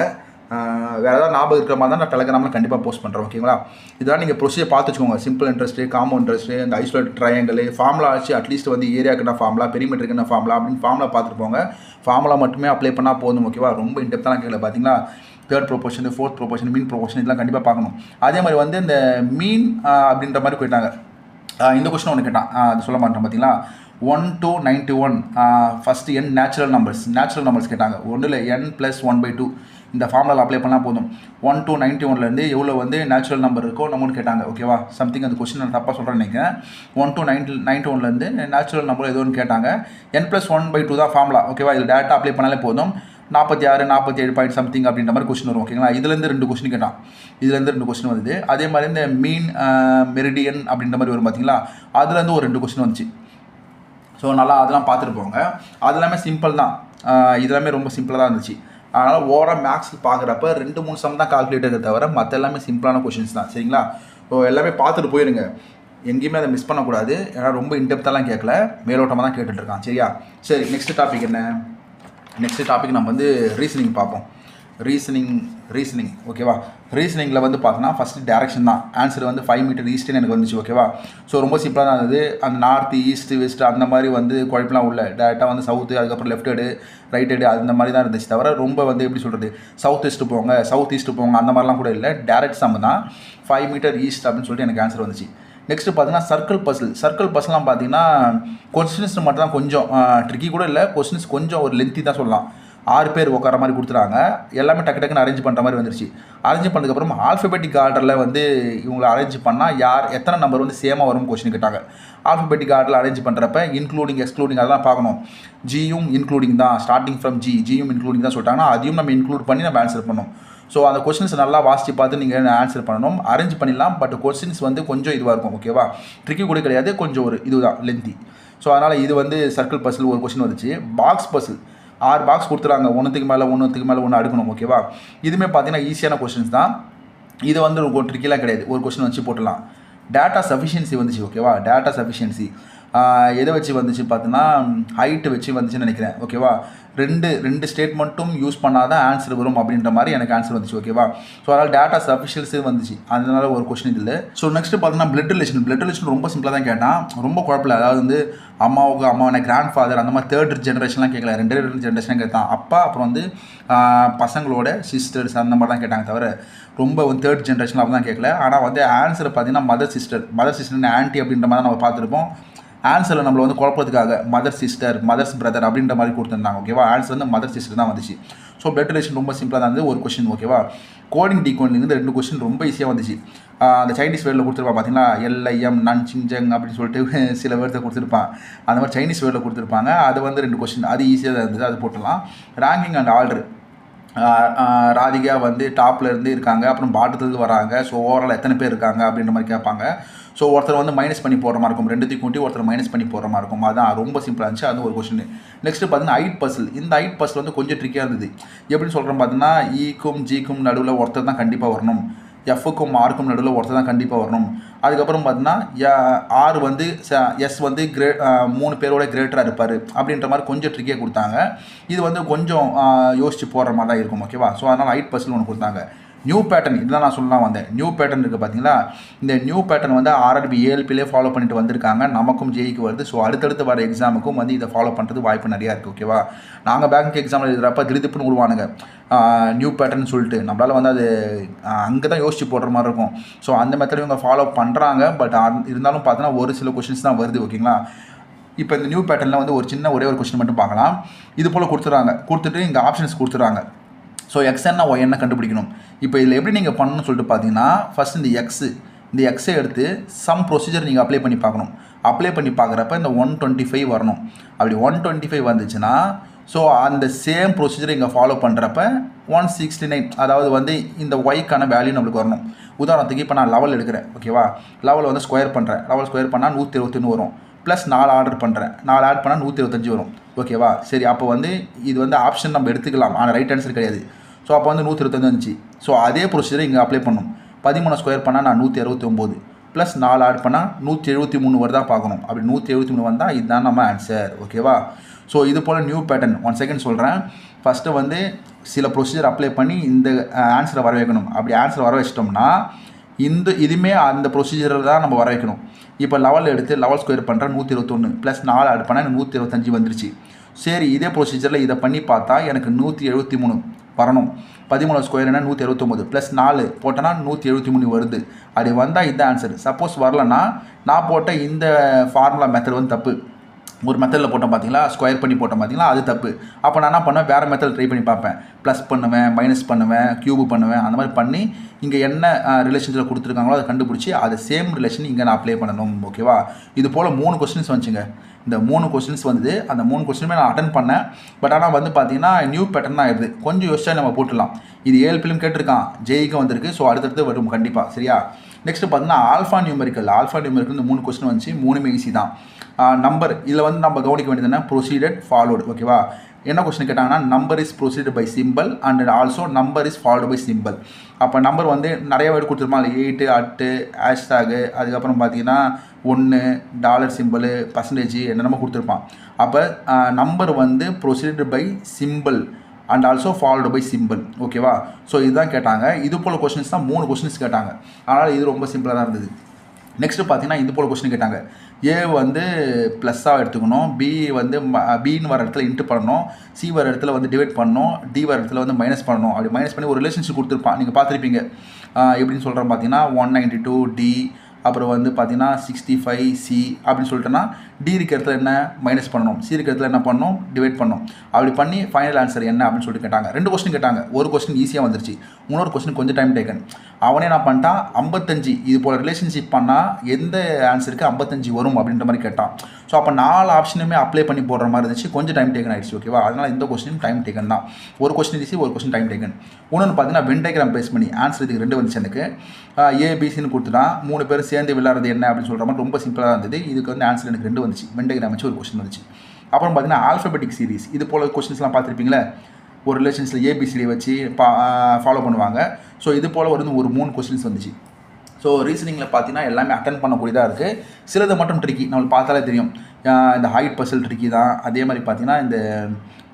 வேறு ஏதாவது ஞாபகம் இருக்கிற மாதிரி தான் நான் டெலகிராமில் கண்டிப்பாக போஸ்ட் பண்ணுறேன். ஓகேங்களா, இதெல்லாம் நீங்கள் ப்ரொசீஜர் பார்த்து வச்சுக்கோங்க. சிம்பிள் இன்ட்ரெஸ்ட்டு, காம்பவுண்ட் இன்ட்ரெஸ்ட்டு, இந்த ஐசோலேட் ட்ரையாங்கல் ஃபார்முலா ஆச்சு, அட்லீஸ்ட் வந்து ஏரியாக்குன்னா ஃபார்முலா, பெரிமீட்டருக்குன்னா ஃபார்முலா அப்படின்னு ஃபார்முலா பார்த்துட்டு போங்க. ஃபார்முலா மட்டுமே அப்ளை பண்ணால் போதும். ஓகேவா, ரொம்ப இன்டெப்த்தான் கேட்கல. பார்த்தீங்களா, தேர்ட் ப்ரொபோர்ஷன், ஃபோர்த் ப்ரொபோர்ஷன், மீன் ப்ரொபோர்ஷன், இதெல்லாம் கண்டிப்பாக பார்க்கணும். அதே மாதிரி வந்து இந்த மீன் அப்படின்ற மாதிரி போயிட்டாங்க. இந்த கொஸ்டின் ஒன்று கேட்டான், அது சொல்ல மாட்டேன். பார்த்தீங்களா, 1 to 91 first n natural numbers கேட்டாங்க. ஒன்றில் n + 1/2 இந்த ஃபார்முலா அப்ளை பண்ணால் போதும். 1 to 91லேருந்து எவ்வளோ வந்து நேச்சுரல் நம்பர் இருக்கோ நம்மளுக்கு கேட்டாங்க. ஓகேவா, சம்திங் அந்த கொஸ்டின் நான் தப்பாக சொல்கிறேன்னு நினைக்கிறேன். 1 to 91லேருந்து நேச்சுரல் நம்பர் ஏதோ ஒன்று கேட்டாங்க. n + 1/2 தான் ஃபார்முலா. ஓகேவா, இது டேரெக்டாக அப்ளை பண்ணாலே போதும். 46, 47 பாயிண்ட் சம்திங் அப்படின்ற மாதிரி கொஸ்டின் வரும். ஓகேங்களா, இதுலேருந்து 2 கொஸ்டின் கேட்டான். இதுலேருந்து 2 கொஸ்டின் வருது. அதே மாதிரி இந்த மீன் மெரிடியன் அப்படின்ற மாதிரி வரும். பார்த்தீங்களா, அதுலேருந்து ஒரு 2 கொஸ்டின் வந்துச்சு. ஸோ நல்லா அதெல்லாம் பார்த்துட்டு போங்க. அது எல்லாமே சிம்பிள் தான், இதெல்லாமே ரொம்ப சிம்பிளாக தான் இருந்துச்சு. அதனால் ஓவராக மேக்ஸ் பார்க்குறப்ப 2-3 சம் தான் கால்குலேட்டரை தவிர மற்ற எல்லாமே சிம்பிளான கொஷின்ஸ் தான். சரிங்களா, ஸோ எல்லாமே பார்த்துட்டு போயிருங்க, எங்கேயுமே அதை மிஸ் பண்ணக்கூடாது. ஏன்னா ரொம்ப இன்டெப்த்தாலாம் கேட்கல, மேலோட்டமாக தான் கேட்டுட்ருக்கான். சரியா, சரி, நெக்ஸ்ட் டாபிக் என்ன? நெக்ஸ்ட் டாபிக் நம்ம வந்து ரீசனிங் பார்ப்போம். ரீசனிங் ஓகேவா, ரீசனிங்கில் வந்து பார்த்தோன்னா ஃபஸ்ட்டு டேரெக்ஷன் தான். ஆன்சர் வந்து 5 மீட்டர் ஈஸ்ட்டுன்னு எனக்கு வந்துச்சு. ஓகேவா, ஸோ ரொம்ப சிம்பிளாக தான் இருந்தது. அந்த நார்த்து, ஈஸ்ட்டு, வெஸ்ட்டு அந்த மாதிரி வந்து குழப்பலாம் உள்ள, டேரெக்டாக வந்து சவுத்து, அதுக்கப்புறம் லெஃப்ட் ஹெடு, ரைட் ஹெடு, அந்த மாதிரி தான் இருந்துச்சு. தவிர ரொம்ப வந்து எப்படி சொல்கிறது, சவுத் ஈஸ்ட்டு போங்க அந்த மாதிரிலாம் கூட இல்லை. டேரெக்ட் சம் தான், 5 மீட்டர் ஈஸ்ட் அப்படின்னு சொல்லிட்டு எனக்கு ஆன்சர் வந்துச்சு. நெக்ஸ்ட்டு பார்த்தீங்கன்னா சர்க்கிள் பஸ்லாம் பார்த்தீங்கன்னா கொஸ்டின்ஸ் மட்டும் தான் கொஞ்சம் ட்ரிக்கி கூட இல்லை, கொஸ்டின்ஸ் கொஞ்சம் ஒரு லென்த்தி தான் சொல்லலாம். 6 பேர் உட்கார மாதிரி கொடுத்துறாங்க, எல்லாமே டக்குன்னு அரேஞ்ச் பண்ணுற மாதிரி வந்துருச்சு. அரேஞ்ச் பண்ணதுக்கப்புறம் ஆல்ஃபபெட்டிக் ஆர்டரில் வந்து இவங்களை அரேஞ்ச் பண்ணால் எத்தனை நம்பர் வந்து சேமாக வரும் கொஸ்டின் கேட்டாங்க. ஆல்ஃபபெட்டிக் ஆர்டரில் அரேஞ்ச் பண்ணுறப்ப இன்க்ளூடிங் எக்ஸ்க்ளூடிங் அதெல்லாம் பார்க்கணும். ஜியும் இன்க்ளூடிங் தான், ஸ்டார்டிங் ஃப்ரம் ஜியும் இன்க்ளூடிங் தான் சொல்லிட்டாங்கன்னா அதையும் நம்ம இன்க்ளூட் பண்ணி நம்ம ஆன்சர் பண்ணணும். ஸோ அந்த கொஸ்டின்ஸ் நல்லா வாசித்து பார்த்து நீங்கள் ஆன்சர் பண்ணணும். அரேஞ்ச் பண்ணிடலாம், பட் கொஸ்டின்ஸ் வந்து கொஞ்சம் இதுவாக இருக்கும். ஓகேவா, ட்ரிக்கி கூட கிடையாது, கொஞ்சம் ஒரு இதுதான் லென்த்தி. ஸோ அதனால் இது வந்து சர்க்கிள் பசில் ஒரு கொஸ்டின் வந்துச்சு. பாக்ஸ் பசில் 6 பாக்ஸ் கொடுத்துறாங்க, ஒன்றுத்துக்கு மேலே ஒன்று அடுக்கணும். ஓகேவா, இதுவுமே பார்த்தீங்கன்னா ஈஸியான கொஸ்டின்ஸ் தான். இது வந்து ஒரு ட்ரிக்கிலாம் கிடையாது, ஒரு கொஸ்டின் வச்சு போட்டலாம். டேட்டா சஃபிஷியன்சி வந்துச்சு ஓகேவா. டேட்டா சஃபிஷியன்சி எதை வச்சு வந்துச்சு பார்த்தீங்கன்னா ஹைட்டு வச்சு வந்துச்சுன்னு நினைக்கிறேன் ஓகேவா. ரெண்டு ஸ்டேட்மெண்ட்டும் யூஸ் பண்ணால் தான் ஆன்சர் வரும் அப்படின்ற மாதிரி எனக்கு ஆன்சர் வந்துச்சு ஓகேவா. ஸோ அதனால் டேட்டா சஃபிஷியன்சி வந்துச்சு, அதனால ஒரு கொஸ்டின் இல்லை. ஸோ நெக்ஸ்ட் பார்த்தீங்கன்னா பிளட் ரிலேஷன் ரொம்ப சிம்பிளாக தான் கேட்டான், ரொம்ப குழப்பல. அதாவது வந்து அம்மாவை கிராண்ட் ஃபாதர் அந்த மாதிரி தேர்ட் ஜென்ரேஷன்லாம் கேட்கல, ரெண்டு ஜென்ரேஷன் கேட்டான். அப்பா அப்புறம் வந்து பசங்களோட சிஸ்டர்ஸ் அந்த மாதிரி தான் கேட்டாங்க, தவிர ரொம்ப வந்து தேர்ட் ஜென்ரேஷன் அப்படி தான் கேட்கல. ஆனால் வந்து ஆன்சர் பார்த்தீங்கன்னா மதர் சிஸ்டர் ஆன்ட்டி அப்படின்ற மாதிரி நம்ம பார்த்துருப்போம். ஆன்சரில் நம்மளை வந்து குழப்பத்துக்காக மதர் சிஸ்டர் மதர்ஸ் பிரதர் அப்படின்ற மாதிரி கொடுத்துருந்தாங்க ஓகேவா. ஆன்சர் வந்து மதர் சிஸ்டர் தான் வந்துச்சு. ஸோ பிளட் ரிலேஷன் ரொம்ப சிம்பிளாக தான் இருந்தது ஒரு கொஸ்டின் ஓகேவா. கோடிங் டீகோடிங்லேருந்து 2 கொஸ்டின் ரொம்ப ஈஸியாக வந்துச்சு. அந்த சைனீஸ் வேர்டில் கொடுத்துருப்பான் பார்த்தீங்களா, எல்ஐஎம் நன் சிங்ஜங் அப்படின்னு சொல்லிட்டு சில வேர்டை கொடுத்துருப்பான். அந்த மாதிரி சைனீஸ் வேர்டில் கொடுத்துருப்பாங்க. அது வந்து 2 கொஸ்டின் அது ஈஸியாக தான் இருந்தது, அது போட்டுடலாம். ரேங்கிங் அண்ட் ஆர்டர், ராதிகா வந்து டாப்பில் இருந்து இருக்காங்க, அப்புறம் பாட்டத்துலேருந்து வராங்க. ஸோ ஓவரால் எத்தனை பேர் இருக்காங்க அப்படின்ற மாதிரி கேட்பாங்க. ஸோ ஒருத்தர் வந்து மைனஸ் பண்ணி போடுற மாதிரி இருக்கும், ரெண்டுத்தையும் கூட்டி ஒருத்தர் மைனஸ் பண்ணி போடுற மாதிரி இருக்கும். அதுதான் ரொம்ப சிம்பிளாக இருந்துச்சு, அது ஒரு கொஸ்டின். நெக்ஸ்ட்டு பார்த்தீங்கன்னா ஐட் பஸ்ஸில், இந்த ஐட் பஸ்ஸில் வந்து கொஞ்சம் ட்ரிக்கியாக இருந்தது. எப்படின்னு சொல்கிறேன் பார்த்தீங்கன்னா, ஈக்கும் ஜிக்கும் நடுவில் ஒருத்தர் தான் கண்டிப்பாக வரணும், எஃப்க்கும் ஆருக்கும் நடுவில் ஒருத்தர் தான் கண்டிப்பாக வரணும். அதுக்கப்புறம் பார்த்தீங்கன்னா ஆர் வந்து எஸ் வந்து 3 பேரோட கிரேட்டராக இருப்பார் அப்படின்ற மாதிரி கொஞ்சம் ட்ரிக்கியாக கொடுத்தாங்க. இது வந்து கொஞ்சம் யோசிச்சு போடுற மாதிரி தான் இருக்கும் ஓகேவா. ஸோ அதனால் ஐட் பஸ்ஸில் ஒன்று கொடுத்தாங்க. நியூ பேட்டர்ன் இதுதான் நான் சொல்லலாம் வந்தேன். நியூ பேட்டர்ன் இருக்குது பார்த்தீங்களா, இந்த நியூ பேட்டர்ன் வந்து ஆர்ஆர்பி ஏஎல்பிலே ஃபாலோ பண்ணிட்டு வந்திருக்காங்க, நமக்கும் ஜேஇக்கு வருது. ஸோ அடுத்தடுத்து வர எக்ஸாமுக்கும் வந்து இதை ஃபாலோ பண்ணுறது வாய்ப்பு நிறையா இருக்குது ஓகேவா. நாங்கள் பேங்க் எக்ஸாமில் எழுதுகிறப்ப திடீர்னு விடுவானுங்க நியூ பேட்டர்ன் சொல்லிட்டு, நம்மளால் வந்து அது அங்கே தான் யோசிச்சு போடுற மாதிரி இருக்கும். ஸோ அந்த மெத்தட் இவங்க ஃபாலோ பண்ணுறாங்க. பட் இருந்தாலும் பார்த்தீங்கன்னா ஒரு சில கொஷின்ஸ் தான் வருது ஓகேங்களா. இப்போ இந்த நியூ பேட்டர்னில் வந்து ஒரே ஒரு கொஸ்டின் மட்டும் பார்க்கலாம். இது போல் கொடுத்துட்டு இங்கே ஆப்ஷன்ஸ் கொடுத்துட்றாங்க. ஸோ எக்ஸ் என்ன ஒய் என்ன கண்டுபிடிக்கணும். இப்போ இதில் எப்படி நீங்கள் பண்ணணும்னு சொல்லிட்டு பார்த்தீங்கன்னா, ஃபஸ்ட் இந்த எக்ஸை எடுத்து சம் ப்ரொசீஜர் நீங்கள் அப்ளை பண்ணி பார்க்கணும். அப்ளை பண்ணி பார்க்குறப்ப இந்த 125 வரணும். அப்படி 125 வந்துச்சுன்னா, ஸோ அந்த சேம் ப்ரொசீஜர் இங்கே ஃபாலோ பண்ணுறப்ப 169, அதாவது வந்து இந்த ஒய்க்கான வேல்யூ நம்மளுக்கு வரணும். உதாரணத்துக்கு இப்போ நான் லெவல் எடுக்கிறேன் ஓகேவா. லெவல் வந்து ஸ்கொயர் பண்ணுறேன், லெவல் ஸ்கொயர் பண்ணால் 121 வரும். ப்ளஸ் 4 ஆர்டர் பண்ணுறேன், 4 ஆட் பண்ணால் 125 வரும் ஓகேவா. சரி, அப்போ வந்து இது வந்து ஆப்ஷன் நம்ம எடுத்துக்கலாம், ஆனால் ரைட் ஆன்சர் கிடையாது. ஸோ அப்போ வந்து 125 வந்துச்சு. ஸோ அதே ப்ரொசீஜரை இங்கே அப்ளை பண்ணணும். 13 ஸ்கொயர் பண்ணால் நான் 169 ப்ளஸ் 4 ஆட் பண்ணால் 173 வருதான் பார்க்கணும். அப்படி 173 வந்தால் இதுதான் நம்ம ஆன்சர் ஓகேவா. ஸோ இது போல் நியூ பேட்டர்ன் 1 செகண்ட் சொல்கிறேன். ஃபஸ்ட்டு வந்து சில ப்ரொசீஜர் அப்ளை பண்ணி இந்த ஆன்சரை வர வைக்கணும். அப்படி ஆன்சர் வர வச்சிட்டோம்னா இதுவுமே அந்த ப்ரொசீஜரில் தான் நம்ம வர வைக்கணும். இப்போ லெவல் எடுத்து லெவல் ஸ்கொயர் பண்ணுறேன் 121 ப்ளஸ் 4 ஆட் பண்ணால் 125 வந்துருச்சு. சரி, இதே ப்ரொசீஜரில் இதை பண்ணி பார்த்தா எனக்கு 173 வரணும். 13 ஸ்கொயர் என்ன 169 ப்ளஸ் 4 போட்டோன்னா 173 வருது. அப்படி வந்தால் இந்த ஆன்சர். சப்போஸ் வரலன்னா நான் போட்ட இந்த ஃபார்முலா மெத்தட் வந்து தப்பு. ஒரு மெத்தடில் போட்டோம் பார்த்தீங்களா, ஸ்கொயர் பண்ணி போட்டோம் பார்த்தீங்களா, அது தப்பு. அப்போ நான் என்ன பண்ணுவேன், வேறு மெத்தட் ட்ரை பண்ணி பார்ப்பேன். ப்ளஸ் பண்ணுவேன், மைனஸ் பண்ணுவேன், க்யூபு பண்ணுவேன். அந்த மாதிரி பண்ணி இங்கே என்ன ரிலேஷன்ஸில் கொடுத்துருக்காங்களோ அதை கண்டுபிடிச்சி அது சேம் ரிலேஷன் இங்கே நான் அப்ளை பண்ணணும் ஓகேவா. இது போல் 3 கொஸ்டின்ஸ் வந்துச்சுங்க. இந்த 3 கொஸ்டின்ஸ் வந்து அந்த 3 கொஸ்டினுமே நான் அட்டன் பண்ணேன். பட் ஆனால் வந்து பார்த்தீங்கன்னா நியூ பேட்டர்ன் தான் ஆயிடுது. கொஞ்சம் யோசிச்சா நம்ம போட்டுடலாம். இது ஏஎல்பிலும் கேட்டிருக்கான், ஜேஇக்கும் வந்திருக்கு. ஸோ அடுத்தடுத்து வரும் கண்டிப்பாக. சரியா. நெக்ஸ்ட்டு பார்த்தீங்கன்னா ஆல்ஃபா நியூமெரிக்கல் இந்த 3 கொஸ்டின் வந்துச்சு. 3மே ஈஸி தான். நம்பர் இதில் வந்து நம்ம கவனிக்க வேண்டியது என்ன, ப்ரொசீடட் ஃபாலோடு ஓகேவா. என்ன கொஸ்டின் கேட்டாங்கன்னா, number is preceded by simple and also number is followed by simple. அப்போ நம்பர் வந்து நிறைய வேர்டு கொடுத்துருப்பாங்க, 8 அட்டு ஹேஷ்டாகு, அதுக்கப்புறம் பார்த்தீங்கன்னா 1 டாலர் சிம்பிள் பர்சன்டேஜ் என்னென்னமோ கொடுத்துருப்பான். அப்போ நம்பர் வந்து preceded by simple and also followed by simple ஓகேவா. ஸோ இதுதான் கேட்டாங்க. இது போல் கொஸ்டின்ஸ் தான் 3 கொஸ்டின்ஸ் கேட்டாங்க. அதனால் இது ரொம்ப சிம்பிளாக தான் இருந்தது. நெக்ஸ்ட்டு பார்த்தீங்கன்னா இது போல் கொஸ்டின் கேட்டாங்க. ஏ வந்து ப்ளஸ்ஸாக எடுத்துக்கணும், பி வந்து பின்னு வர இடத்துல இன்ட்டு பண்ணணும், சி வர இடத்துல வந்து டிவைட் பண்ணணும், டி வர இடத்துல வந்து மைனஸ் பண்ணணும். அப்படி மைனஸ் பண்ணி ஒரு ரிலேஷன்ஷிப் கொடுத்துருப்பான், நீங்கள் பார்த்துருப்பீங்க. எப்படின்னு சொல்கிறேன் பார்த்தீங்கன்னா 192 டி, அப்புறம் வந்து பார்த்தீங்கன்னா 65 சி அப்படின்னு சொல்லிட்டோன்னா டி இருக்க இடத்துல என்ன மைனஸ் பண்ணணும், சி இருக்க இடத்துல என்ன பண்ணணும் டிவைட் பண்ணணும். அப்படி பண்ணி ஃபைனல் ஆன்சர் என்ன அப்படின்னு சொல்லிட்டு கேட்டாங்க. 2 கொஸ்டின் கேட்டாங்க. ஒரு கொஸ்டின் ஈஸியாக வந்துருச்சு, இன்னொரு கொஸ்டின் கொஞ்சம் டைம் டேக்கன். அவனே என்ன பண்ணிட்டான், 55 இது போல் ரிலேஷன்ஷிப் பண்ணால் எந்த ஆன்சருக்கு 55 வரும் அப்படின்ற மாதிரி கேட்டான். ஸோ அப்போ 4 ஆப்ஷனுமே அப்ளை பண்ணி போடுற மாதிரி இருந்துச்சு. கொஞ்சம் டைம் டேக்கன் ஆகிடுச்சு ஓகேவா. அதனால் இந்த கொஸ்டின் டைம் டேக்கன் தான். ஒரு கொஸ்டின் ஈஸி, ஒரு கொஸ்டின் டைம் டேக்கன். இன்னொன்று பார்த்தீங்கன்னா வென் டயக்ராம் பேஸ் பண்ணி ஆன்சர் இதுக்கு 2 வந்துச்சு எனக்கு. ஏபிசின்னு கொடுத்துட்டான், 3 பேர் சேர்ந்து விளையாடுறது என்ன அப்படின்னு சொல்கிற மாதிரி ரொம்ப சிம்பிளாக இருந்தது. இதுக்கு வந்து ஆன்சர் எனக்கு 2 வந்துச்சு. வென் டயக்ராம் வச்சு ஒரு கொஸ்டின் வந்துச்சு. அப்புறம் பார்த்தீங்கன்னா ஆல்ஃபபெட்டிக் சீரிஸ் இது போல் கொஸ்டின்ஸ்லாம் பார்த்துருப்பீங்களே, ஒரு ரிலேஷன்ஸில் ஏபிசிடி வச்சு ஃபாலோ பண்ணுவாங்க. ஸோ இது போல் ஒரு 3 கொஸ்டின்ஸ் வந்துச்சு. ஸோ ரீசனிங்கில் பார்த்தீங்கன்னா எல்லாமே அட்டன் பண்ணக்கூடியதாக இருக்குது. சிலது மட்டும் ட்ரிக்கி, நம்மளுக்கு பார்த்தாலே தெரியும். இந்த ஹைட் பசில் ட்ரிக்கி தான். அதே மாதிரி பார்த்தீங்கன்னா இந்த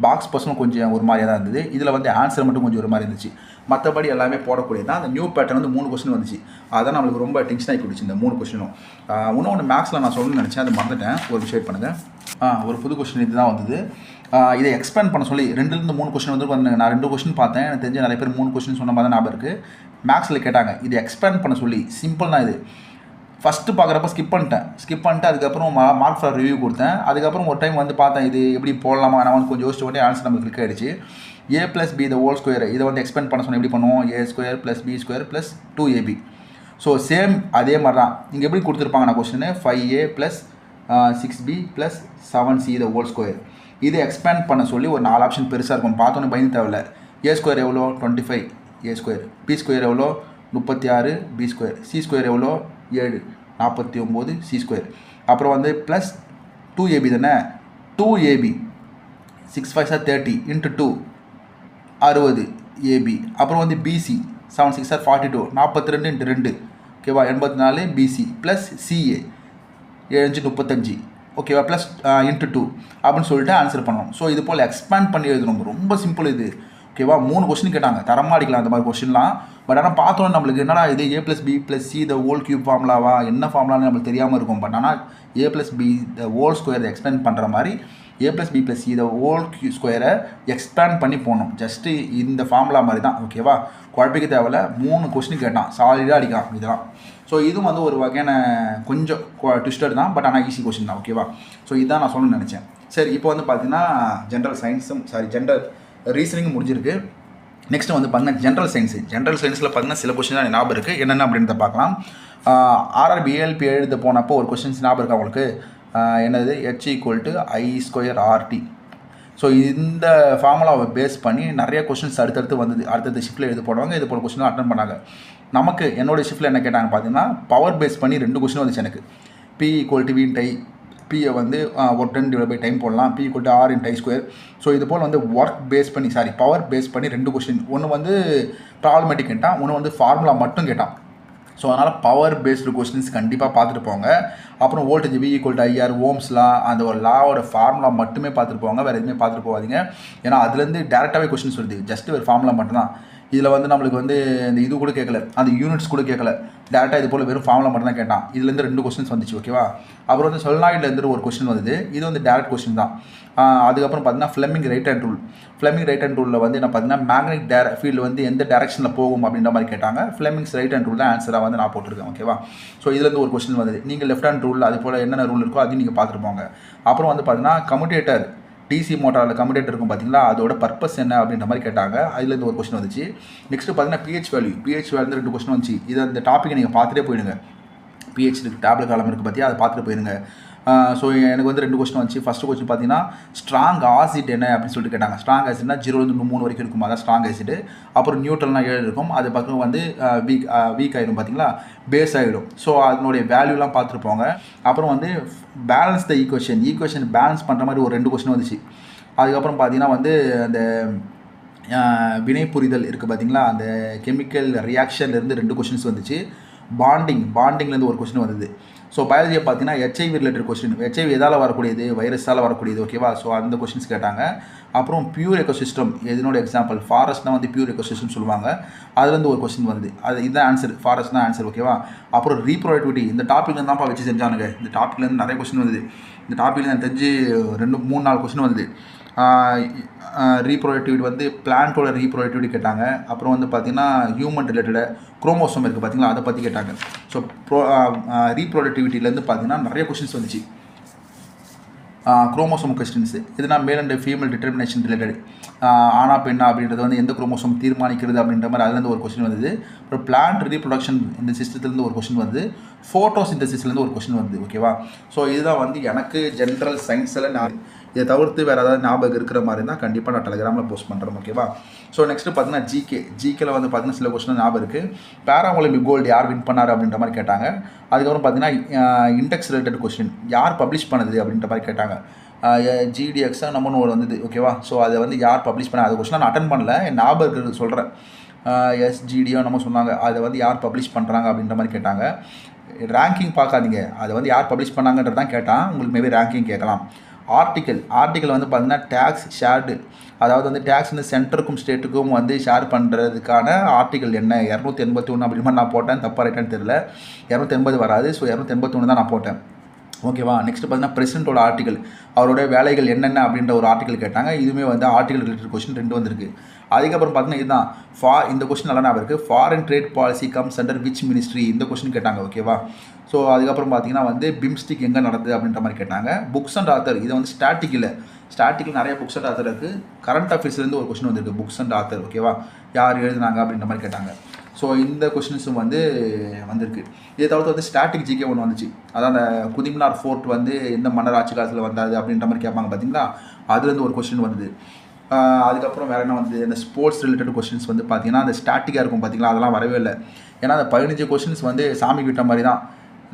பாக்ஸ் பர்சனும் கொஞ்சம் ஒரு மாதிரியாக தான் இருந்தது. இதில் வந்து ஆன்சர் மட்டும் கொஞ்சம் ஒரு மாதிரி இருந்துச்சு. மற்றபடி எல்லாமே போடக்கூடியது தான். அந்த நியூ பேட்டர்ன் வந்து 3 கொஸ்டின் வந்துச்சு. அதான் நம்மளுக்கு ரொம்ப டென்ஷன் ஆகி கொடுச்சு இந்த 3 கொஸ்டினும். இன்னொன்று மேக்ஸில் நான் சொல்லணும்னு நினச்சேன், அதை மறந்துட்டேன். ஒரு விஷயம் பண்ணுங்கள். ஒரு புது கொஸ்டின் இது தான் வந்தது. இதை எக்ஸ்பேண்ட் பண்ண சொல்லி 2லேருந்து 3 கொஸ்டின் வந்து நான் 2 கொஸ்டின் பார்த்தேன். எனக்கு தெரிஞ்ச நிறைய பேர் 3 கொஸ்டின் சொன்ன மாதிரி தான் ஞாபகம் இருக்குது. மேக்ஸில் கேட்டாங்க இது எக்ஸ்பேண்ட் பண்ண சொல்லி. சிம்பிள் தான் இது. ஃபஸ்ட்டு பார்க்குறப்ப ஸ்கிப் பண்ணிட்டு அதுக்கப்புறம் மார்க் ஃபார் ரிவ்யூ கொடுத்தேன். அதுக்கப்புறம் ஒரு டைம் வந்து பார்த்தேன் இது எப்படி போடலாமா நான் வந்து கொஞ்சம் யோசிச்சு உடனே ஆன்சர் நமக்கு கிளிக் ஆகிடுச்சு. a + b the whole square இதை வந்து எக்ஸ்பேண்ட் பண்ண சொன்னால் எப்படி பண்ணுவோம், a² + b² + 2ab. So same அதே மாதிரி தான் இங்கே எப்படி கொடுத்துருப்பாங்க நான் question 5a + 6b + 7c the whole square. இது எக்ஸ்பேண்ட் பண்ண சொல்லி ஒரு 4 ஆப்ஷன் பெருசாக இருக்கும். பார்த்தோன்னே பயந்து தேவையில்ல. a² எவ்வளோ 25 a², b² எவ்வளோ 36 b², c² எவ்வளோ 7 49 c². அப்புறம் வந்து ப்ளஸ் 2ab தானே, 2ab 6 5 30 × 2 60 ab. அப்புறம் வந்து bc 7 6 42 42 × 2 ஓகேவா 84 bc ப்ளஸ் ca 7 35 ஓகேவா ப்ளஸ் × 2 அப்படின்னு சொல்லிட்டு ஆன்சர் பண்ணணும். ஸோ இது போல் எக்ஸ்பேண்ட் பண்ணி எழுதணும். ரொம்ப சிம்பிள் இது ஓகேவா. 3 கொஸ்டின் கேட்டாங்க, தரமாக அடிக்கலாம் அந்த மாதிரி கொஸ்டின்லாம். பட் ஆனால் பார்த்தோன்னா நம்மளுக்கு என்னடா இது a + b + c the whole cube ஃபார்முலாவா, என்ன ஃபார்முலான்னு நம்மளுக்கு தெரியாமல் இருக்கும். பட் ஆனால் a + b the whole square expand பண்ணுற மாதிரி a + b + c the whole square expand பண்ணி போகணும். ஜஸ்ட்டு இந்த ஃபார்முலா மாதிரி தான் ஓகேவா. குழப்பிக்க தேவையில்ல. 3 கொஸ்டின் கேட்டான், சாலிடாக அடிக்கலாம் இதெல்லாம். ஸோ இதுவும் வந்து ஒரு வகையான கொஞ்சம் ட்விஸ்டட் தான், பட் ஆனால் ஈஸி கொஸ்டின் தான் ஓகேவா. ஸோ இதுதான் நான் சொல்லணும்னு நினச்சேன். சரி, இப்போ வந்து பார்த்தீங்கன்னா ஜென்ரல் ரீசனிங் முடிஞ்சிருக்கு. நெக்ஸ்ட் வந்து பார்த்தீங்கன்னா ஜென்ரல் சயின்ஸில் பார்த்தீங்கன்னா சில கொஸ்டின் தான் ஞாபகம் இருக்குது. என்னென்ன அப்படின்றத பார்க்கலாம். ஆர்ஆர்பி ஏஎல்பி எழுத போனப்போ ஒரு கொஸ்டின்ஸ் ஞாபகம் இருக்கா உங்களுக்கு? என்னது h = I² RT. ஸோ இந்த ஃபார்முலாவை பேஸ் பண்ணி நிறைய கொஸ்டின்ஸ் அடுத்தடுத்து வந்தது. அடுத்தடுத்த ஷிஃப்ட்டில் எழுத போடுவாங்க. இது போல் கொஸ்டின் அட்டன் பண்ணாங்க. நமக்கு என்னோடய ஷிஃப்ட்டில் என்ன கேட்டாங்க பார்த்தீங்கன்னா பவர் பேஸ் பண்ணி 2 கொஸ்டின் வந்துச்சு எனக்கு. P = V × I. பியை வந்து ஒரு 10 / டைம் போடலாம். P = R × I². ஸோ இது போல் வந்து பவர் பேஸ் பண்ணி 2 கொஸ்டின். ஒன்று வந்து ப்ராப்ளமேட்டிக் கேட்டான், ஒன்று வந்து ஃபார்முலா மட்டும் கேட்டான். ஸோ அதனால் பவர் பேஸ்டு கொஸ்டின்ஸ் கண்டிப்பாக பார்த்துட்டு போங்க. அப்புறம் voltage V = IR, Ohm's law, அந்த ஒரு லாவோட ஃபார்முலா மட்டுமே பார்த்துட்டு போவாங்க. வேறு எதுவுமே பார்த்துட்டு போகாதீங்க. ஏன்னா அதுலேருந்து டேரெக்டாகவே கொஸ்டின்ஸ் வருது. ஜஸ்ட்டு ஒரு ஃபார்முலா மட்டும்தான். இதில் வந்து நம்மளுக்கு வந்து இந்த இது கூட கேட்கல, அந்த யூனிட்ஸ் கூட கேட்கல. டேரெக்டாக இது போல் வெறும் ஃபார்முலா மட்டும் தான் கேட்டான். இதுலேருந்து 2 கொஸ்டின்ஸ் வந்துச்சு ஓகேவா. அப்புறம் வந்து சொலனாய்ட்லேருந்து ஒரு கொஸ்டின் வந்தது. இது வந்து டேரக்ட் கொஸ்டின் தான். அதுக்கப்புறம் பார்த்தீங்கன்னா ஃப்ளெமிங் ரைட் ஹேண்ட் ரூலில் வந்து என்ன பார்த்தீங்கன்னா மேக்னெட்டிக் ஃபீல்டு வந்து எந்த டேரக்ஷனில் போகும் அப்படின்ற மாதிரி கேட்டாங்க. ஃப்ளெமிங்ஸ் ரைட் ஹேண்ட் ரூல் தான் ஆன்சராக வந்து நான் போட்டிருக்கேன் ஓகேவா. ஸோ இதுலேருந்து ஒரு கொஸ்டின் வந்தது. நீங்கள் லெஃப்ட் ஹேண்ட் ரூல் அது போல் என்னென்ன ரூல் இருக்கோ அதையும் நீங்கள் பார்த்துட்டு போங்க. அப்புறம் வந்து பார்த்தீங்கன்னா கம்யூட்டேட்டர் டிசி மோட்டாரில் கம்யூட்டேட்டர் இருக்கும் பார்த்தீங்களா, அதோட பர்பஸ் என்ன அப்படின்ற மாதிரி கேட்டாங்க. அதுலேருந்து ஒரு கொஸ்டின் வந்துச்சு. நெக்ஸ்ட்டு பார்த்தீங்கன்னா pH வேல்யூ 2 கொஸ்டின் வந்துச்சு. இதை அந்த டாப்பிக்கை நீங்கள் பார்த்துட்டே போயிடுங்க. pH டேப்லெட் காலம் இருக்குது பார்த்தியா, அதை பார்த்துட்டு போயிடுங்க. ஸோ எனக்கு வந்து 2 கொஸ்டின் வந்துச்சு. ஃபஸ்ட்டு கொஸ்டின் பார்த்தீங்கன்னா ஸ்ட்ராங் ஆசிட் என்ன அப்படின்னு சொல்லிட்டு கேட்டாங்க. ஸ்ட்ராங் ஆசிட்னா 0 - 3 வரைக்கும் இருக்கும், அதான் ஸ்ட்ராங் ஆசிட். அப்புறம் நியூட்ரல்னா 7 இருக்கும். அது பக்கம் வந்து வீக் ஆகிடும் பார்த்தீங்களா, பேஸ் ஆகிடும். ஸோ அதனுடைய வேல்யூலாம் பார்த்துட்டு போங்க. அப்புறம் வந்து பேலன்ஸ் த ஈக்குவேஷன் பேலன்ஸ் பண்ணுற மாதிரி ஒரு 2 கொஸ்டின் வந்துச்சு. அதுக்கப்புறம் பார்த்தீங்கன்னா வந்து அந்த வினை புரிதல் இருக்குது பார்த்தீங்களா, அந்த கெமிக்கல் ரியாக்ஷன்லேருந்து 2 கொஸ்டின்ஸ் வந்துச்சு. பாண்டிங்லேருந்து ஒரு கொஸ்டின் வந்தது. ஸோ பயாலஜியை பார்த்தீங்கன்னா HIV ரிலேட்டட் கொஸ்டின். HIV எதால் வரக்கூடியது, வைரஸால் வரக்கூடியது ஓகேவா. ஸோ அந்த கொஸ்டின்ஸ் கேட்டாங்க. அப்புறம் பியூர் எக்கோசிஸ்டம் எதனோட எக்ஸாம்பிள், ஃபாரஸ்ட்னா வந்து பியூர் எக்கோசிஸ்டம் சொல்லுவாங்க. அதுலேருந்து ஒரு கொஸ்டின் வருது. இதுதான் ஆன்சர், ஃபாரஸ்ட் தான் ஆன்சர் ஓகேவா. அப்புறம் ரீப்ரொடக்டிவிட்டி இந்த டாப்பிக்லேருந்து தான்ப்பா வச்சு செஞ்சானுங்க. இந்த டாப்பிக்லேருந்து நிறைய கொஸ்டின் வந்தது. இந்த டாப்பிக்கில் எனக்கு தெரிஞ்சு 2-3-4 கொஸ்டின் வந்தது. ரீப்ரொடக்டிவிட்டி வந்து பிளான்ட்டோட ரீப்ரொடக்டிவிட்டி கேட்டாங்க. அப்புறம் வந்து பார்த்திங்கன்னா ஹியூமன் ரிலேட்டடு குரோமோசோம் இருக்குது பார்த்திங்களா, அதை பற்றி கேட்டாங்க. ஸோ ரீப்ரொடக்டிவிட்டிலேருந்து பார்த்திங்கன்னா நிறைய கொஸ்டின்ஸ் வந்துச்சு. குரோமோசோம் கொஸ்டின்ஸு இதுனா male and female determination related, ஆனா பெண்ணா அப்படின்றது வந்து எந்த குரோமோசோம் தீர்மானிக்கிறது அப்படின்ற மாதிரி அதுலேருந்து ஒரு கொஸ்டின் வந்தது. அப்புறம் பிளான்ட் ரீப்ரொடக்ஷன் இந்த சிஸ்டத்துலேருந்து ஒரு கொஸ்டின் வந்து ஃபோட்டோசிந்தசிஸ்லேருந்து ஒரு கொஸ்டின் வருது ஓகேவா. ஸோ இதுதான் வந்து எனக்கு ஜென்ரல் சயின்ஸில் நான் இதை தவிர்த்து வேறு ஏதாவது ஞாபகம் இருக்கிற மாதிரி தான் கண்டிப்பாக நான் டெலிகிராமில் போஸ்ட் பண்ணுறேன் ஓகேவா. ஸோ நெக்ஸ்ட்டு பார்த்தீங்கன்னா ஜிகேல வந்து பார்த்தீங்கன்னா சில கொஸ்டின் ஞாபகம் இருக்குது. பேராஒலிம்பிக் கோல்டு யார் வின் பண்ணார் அப்படின்ற மாதிரி கேட்டாங்க. அதுக்கப்புறம் பார்த்தீங்கன்னா இண்டெக்ஸ் ரிலேட்டட் கொஸ்டின் யார் பப்ளிஷ் பண்ணுது அப்படின்ற மாதிரி கேட்டாங்க. GDX நம்மன்னு ஒரு வந்தது ஓகேவா. ஸோ அதை வந்து யார் பப்ளிஷ் பண்ண, அது கொஸ்டின் நான் அட்டன் பண்ணல, என் ஞாபகம் இருக்கிறது சொல்கிறேன். எஸ்ஜிடியோ நம்ம சொன்னாங்க. அதை வந்து யார் பப்ளிஷ் பண்ணுறாங்க அப்படின்ற மாதிரி கேட்டாங்க. ரேங்கிங் பார்க்காதீங்க, அதை வந்து யார் பப்ளிஷ் பண்ணாங்கன்றது தான் கேட்டால் உங்களுக்கு மேபி ரேங்கிங் கேட்கலாம். ஆர்டிக்கல் வந்து பார்த்தீங்கன்னா டேக்ஸ் ஷேர்டு, அதாவது வந்து டேக்ஸ் வந்து சென்டருக்கும் ஸ்டேட்டுக்கும் வந்து ஷேர் பண்ணுறதுக்கான ஆர்டிக்கல் என்ன 281 அப்படி மாதிரி நான் போட்டேன். தப்பாக ரைட்டான்னு தெரியல. 280 வராது. ஸோ 281 தான் நான் போட்டேன். ஓகேவா. நெக்ஸ்ட் பார்த்தீங்கன்னா பிரசிடென்ட்டோட ஆர்டிக்கல், அவருடைய வேலைகள் என்னென்ன அப்படின்ற ஒரு ஆர்டிக்கல் கேட்டாங்க. இதுவுமே வந்து ஆர்டிக்கல் ரிலேட்டட் கொஸ்டின் 2 வந்திருக்கு. அதுக்கப்புறம் பார்த்தீங்கன்னா இதுதான் இந்த கொஸ்டின் நல்லா ஞாபகம் இருக்குது. Foreign trade policy comes under which ministry, இந்த கொஸ்டின் கேட்டாங்க. ஓகேவா. ஸோ அதுக்கப்புறம் பார்த்தீங்கன்னா வந்து பிம்ஸ்டிக் எங்கே நடந்தது அப்படின்ற மாதிரி கேட்டாங்க. புக்ஸ் அண்ட் ஆத்தர், இதை வந்து ஸ்டாட்டிக்கில் நிறைய புக்ஸ் அண்ட் ஆத்தர் இருக்குது. கரண்ட் அஃபேர்ஸ்லேருந்து ஒரு கொஸ்டின் வந்திருக்கு, புக்ஸ் அண்ட் ஆத்தர். ஓகேவா. யார் எழுதுனாங்க அப்படின்ற மாதிரி கேட்டாங்க. ஸோ இந்த கொஸ்டின்ஸும் வந்து வந்திருக்கு. இதை தவிர்த்து வந்து ஸ்டாட்டிக் ஜிகே ஒன்று வந்துச்சு. அதான் அந்த குதிமினார் ஃபோர்ட் வந்து எந்த மன்னர் ஆட்சி காலத்தில் வந்தாது அப்படின்ற மாதிரி கேட்பாங்க பார்த்தீங்களா. அதுலேருந்து ஒரு கொஸ்டின் வந்தது. அதுக்கப்புறம் வேறு என்ன வந்து இந்த ஸ்போர்ட்ஸ் ரிலேட்டட் கொஸ்டின்ஸ் வந்து பார்த்தீங்கன்னா அந்த ஸ்டாட்டிக்காக இருக்கும் பார்த்தீங்களா, அதெல்லாம் வரவே இல்லை. ஏன்னா அந்த 15 கொஸ்டின்ஸ் வந்து சாமி விட்ட மாதிரி தான்,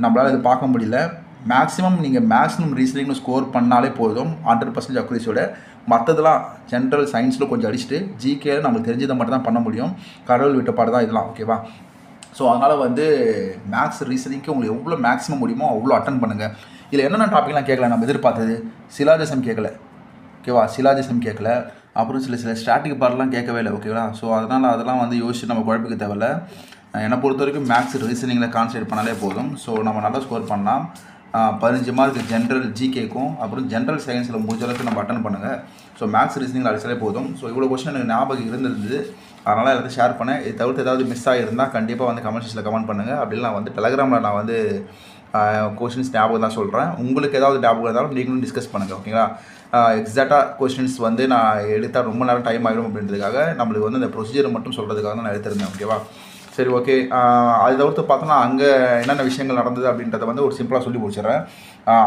நம்மளால் இது பார்க்க முடியல. மேக்ஸிமம் நீங்கள் மேக்ஸிமம் ரீசனிங்னு ஸ்கோர் பண்ணாலே போதும் 100% அக்யூரேசியோட. மற்றதெல்லாம் ஜென்ரல் சயின்ஸில் கொஞ்சம் அடிச்சுட்டு ஜிகேல நம்மளுக்கு தெரிஞ்சதை மட்டும் தான் பண்ண முடியும். கடவுள் விட்ட பாடு தான் இதெல்லாம். ஓகேவா. ஸோ அதனால் வந்து மேக்ஸ் ரீசனிங்க்கு உங்களுக்கு எவ்வளோ மேக்ஸிமம் முடியுமோ அவ்வளோ அட்டன் பண்ணுங்கள். இதில் என்னென்ன டாப்பிக்லாம் கேட்கல நம்ம எதிர்பார்த்தது, சிலாஜிசம் கேட்கல. ஓகேவா. சிலாஜிசம் கேட்கல. அப்புறம் சில ஸ்டாட்டிக் பார்ட்லாம் கேட்கவே இல்லை. ஓகேவா. ஸோ அதெல்லாம் வந்து யோசிச்சு நம்ம குழப்பிக்க தேவையில்ல. என்னை பொறுத்த வரைக்கும் மேக்ஸ் ரீசனிங்கில் கான்சன்ட்ரேட் பண்ணாலே போதும். ஸோ நம்ம நல்லா ஸ்கோர் பண்ணலாம். 15 மார்க் ஜென்ரல் ஜிகேக்கும் அப்புறம் ஜென்ரல் சயின்ஸில் முடிஞ்ச அளவுக்கு நம்ம அட்டன் பண்ணுங்கள். ஸோ மேக்ஸ் ரீசனிங்கில் அடிச்சாலே போதும். ஸோ இவ்வளோ கொஸ்டின் எனக்கு ஞாபகம் இருந்தது, அதனால் எல்லாத்தையும் ஷேர் பண்ணேன். இது தவிர்த்து ஏதாவது மிஸ் ஆகிருந்தால் கண்டிப்பாக வந்து கமெண்ட் செக்ஷனில் கமெண்ட் பண்ணுங்கள். அப்படிலாம் வந்து டெலகிராமில் நான் வந்து கொஸ்டின்ஸ் ஞாபகம் தான் சொல்கிறேன். உங்களுக்கு ஏதாவது ஞாபகம் இருந்தாலும் நீங்களும் டிஸ்கஸ் பண்ணுங்கள். ஓகேங்களா. எக்ஸாக்டாக கொஸ்டின்ஸ் வந்து நான் எடுத்தால் ரொம்ப நேரம் டைம் ஆகிடும் அப்படின்றதுக்காக நம்மளுக்கு வந்து இந்த ப்ரொசீஜரை மட்டும் சொல்கிறதுக்காக தான் நான் எடுத்திருந்தேன். ஓகேவா. சரி, ஓகே. அதை தவிர்த்து பார்த்தோன்னா அங்கே என்னென்ன விஷயங்கள் நடந்தது அப்படின்றத வந்து ஒரு சிம்பிளாக சொல்லி முடிச்சிடுறேன்.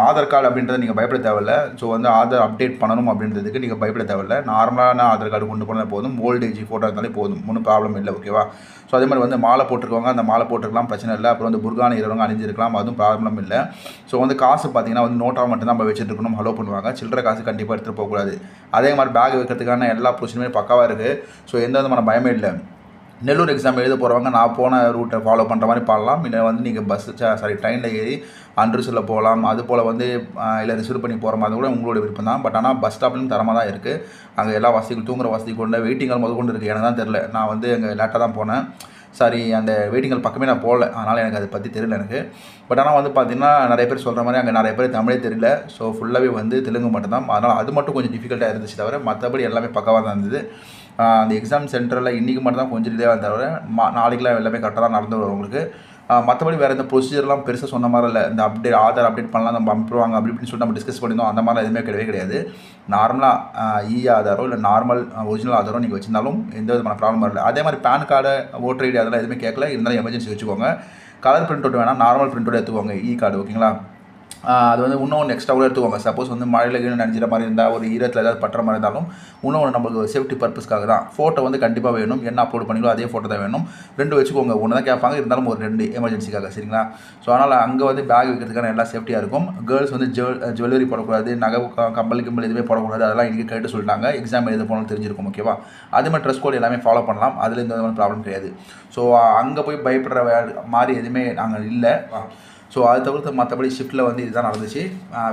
ஆதார் கார்டு அப்படின்றத நீங்கள் பயப்பட தேவையில்லை. ஸோ வந்து ஆதார் அப்டேட் பண்ணணும் அப்படின்றதுக்கு நீங்கள் பயப்பட தேவையில்லை. நார்மலான ஆதார் கார்டு கொண்டு போனால் போதும். ஓல்டேஜ் ஃபோட்டோ இருந்தாலே போதும், ஒன்றும் ப்ராப்ளம் இல்லை. ஓகேவா. ஸோ அதே மாதிரி வந்து மாலை போட்டிருக்கவங்க அந்த மாலை போட்டிருக்கலாம், பிரச்சனை இல்லை. அப்புறம் வந்து புர்கான இருக்கிறவங்க அணிஞ்சிருக்கலாம், அதுவும் ப்ராப்ளம் இல்லை. ஸோ வந்து காசு பார்த்தீங்கன்னா வந்து நோட்டாக மட்டும் தான் நம்ம வச்சுட்டு இருக்கணும், ஹலோ பண்ணுவாங்க. சில்லற காசு கண்டிப்பாக எடுத்துகிட்டு போகக்கூடாது. அதே மாதிரி பேக் வைக்கிறதுக்கான எல்லா ப்ரொசீஜருமே பக்காவாக இருக்குது. ஸோ எந்த விதமான பயமே இல்லை. நெல்லூர் எக்ஸாம் எழுத போகிறவங்க நான் போன ரூட்டை ஃபாலோ பண்ணுற மாதிரி பண்ணலாம். இல்லை வந்து நீங்கள் ட்ரெயினில் ஏறி அன்ரிசரில் போகலாம். அது போல் வந்து இல்லை ரிசர்வ் பண்ணி போகிற மாதிரி கூட உங்களோட விருப்பம் தான். பட் ஆனால் பஸ் ஸ்டாப்லையும் தரமாக தான் இருக்குது. அங்கே எல்லா வசதிகள், தூங்குற வசதி கொண்டு வெயிட்டிங்கால் முதல் கொண்டு இருக்குது. எனக்கு தான் தெரில, நான் வந்து அங்கே லேட்டாக தான் போனேன். அந்த வெயிட்டிங்கல் பக்கமே நான் போகல, அதனால் எனக்கு அதை பற்றி தெரியல எனக்கு. பட் ஆனால் வந்து பார்த்திங்கன்னா நிறைய பேர் சொல்கிற மாதிரி அங்கே நிறைய பேர் தமிழே தெரியல. ஸோ ஃபுல்லாகவே வந்து தெலுங்கு மட்டும்தான். அதனால் அது மட்டும் கொஞ்சம் டிஃபிகல்ட்டாக இருந்துச்சு, தவிர மற்றபடி எல்லாமே பக்கவாக தான் இருந்தது. அந்த எக்ஸாம் சென்டரில் இன்றைக்கி மட்டும் தான் கொஞ்சம் இதாக தவிர நாளைக்கெலாம் எல்லாமே கரெக்டாக தான் நடந்து வரும் உங்களுக்கு. மற்றபடி வேறு எந்த ப்ரொசீஜர்லாம் பெருசாக சொன்ன மாதிரி இல்லை. இந்த ஆதார் அப்டேட் பண்ணலாம், நம்ம அனுப்புவாங்க அப்படி இப்படின்னு சொல்லிட்டு நம்ம டிஸ்கஸ் பண்ணியிருந்தோம். அந்த மாதிரிலாம் எதுவுமே கிடையாது. நார்மலாக ஆதாரோ இல்லை நார்மல் ஒரிஜினல் ஆதாரோ நீங்கள் வச்சிருந்தாலும் எந்த விதமான ப்ராப்ளம் வரல. அதே மாதிரி பேன் கார்டு, ஓட்டர் ஐடி அதெல்லாம் எதுவுமே கேட்கல. இருந்தாலும் எமர்ஜென்சி வச்சுக்கோங்க. கலர் பிரிண்ட் அவுட் வேணால் நார்மல் பிரிண்ட் அவுட் எடுத்துக்கோங்க, கார்டு. ஓகேங்களா. அது வந்து இன்னொன்று எக்ஸ்ட்ரா கூட எடுத்துக்கோங்க. சப்போஸ் வந்து மழையில் நினைச்சிற மாதிரி இருந்தால், ஒரு ஈரத்தில் ஏதாவது பட்டுற மாதிரி இருந்தாலும் இன்னொன்று நம்மளுக்கு சேஃப்டி பர்பஸ்க்காக தான். ஃபோட்டோ வந்து கண்டிப்பாக வேணும். என்ன அப்லோட் பண்ணிங்களோ அதே ஃபோட்டோ தான் வேணும். 2 வச்சுக்கோங்க. ஒன்று தான் கேட்பாங்க, இருந்தாலும் ஒரு 2 எமர்ஜென்சிக்காக. சரிங்களா. ஸோ அதனால் அங்கே வந்து பேக் வைக்கிறதுக்கான எல்லா சேஃப்டியாக இருக்கும். கேர்ள்ஸ் வந்து ஜுவல்லரி போடக்கூடாது, நகை கம்பல் எதுவுமே போடக்கூடாது. அதெல்லாம் இன்றைக்கி கேட்டு சொல்லிட்டாங்க. எக்ஸாம் எழுத போகணும்னு தெரிஞ்சிருக்கும். ஓகேவா. அதே மாதிரி ட்ரெஸ் கோட் எல்லாமே ஃபாலோ பண்ணலாம். அதில் எந்த விதமான ப்ராப்ளம் கிடையாது. ஸோ அங்கே போய் பயப்படுற மாதிரி எதுவுமே நாங்கள் இல்லை. ஸோ அதை தவிர்த்து மற்றபடி ஷிஃப்ட்டில் வந்து இதுதான் நடந்துச்சு.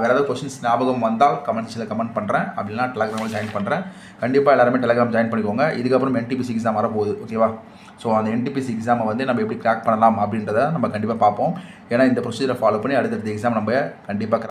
வேறு ஏதாவது கொஸ்டின்ஸ் ஞாபகம் வந்தால் கமெண்ட்ஸில் கமெண்ட் பண்ணுறேன். அப்படின்னா டெலகிராமில் ஜாயின் பண்ணுறேன். கண்டிப்பாக எல்லாருமே டெலகிராம் ஜாயின் பண்ணிக்கோங்க. இதுக்கப்புறம் NTPC எக்ஸாம் வரப்போகுது. ஓகேவா. ஸோ அந்த NTPC எக்ஸாமை வந்து நம்ம எப்படி கிராக் பண்ணலாம் அப்படின்றத நம்ம கண்டிப்பாக பார்ப்போம். ஏன்னா இந்த ப்ரொசீஜரை ஃபாலோ பண்ணி அடுத்தடுத்த எக்ஸாம் நம்ம கண்டிப்பாக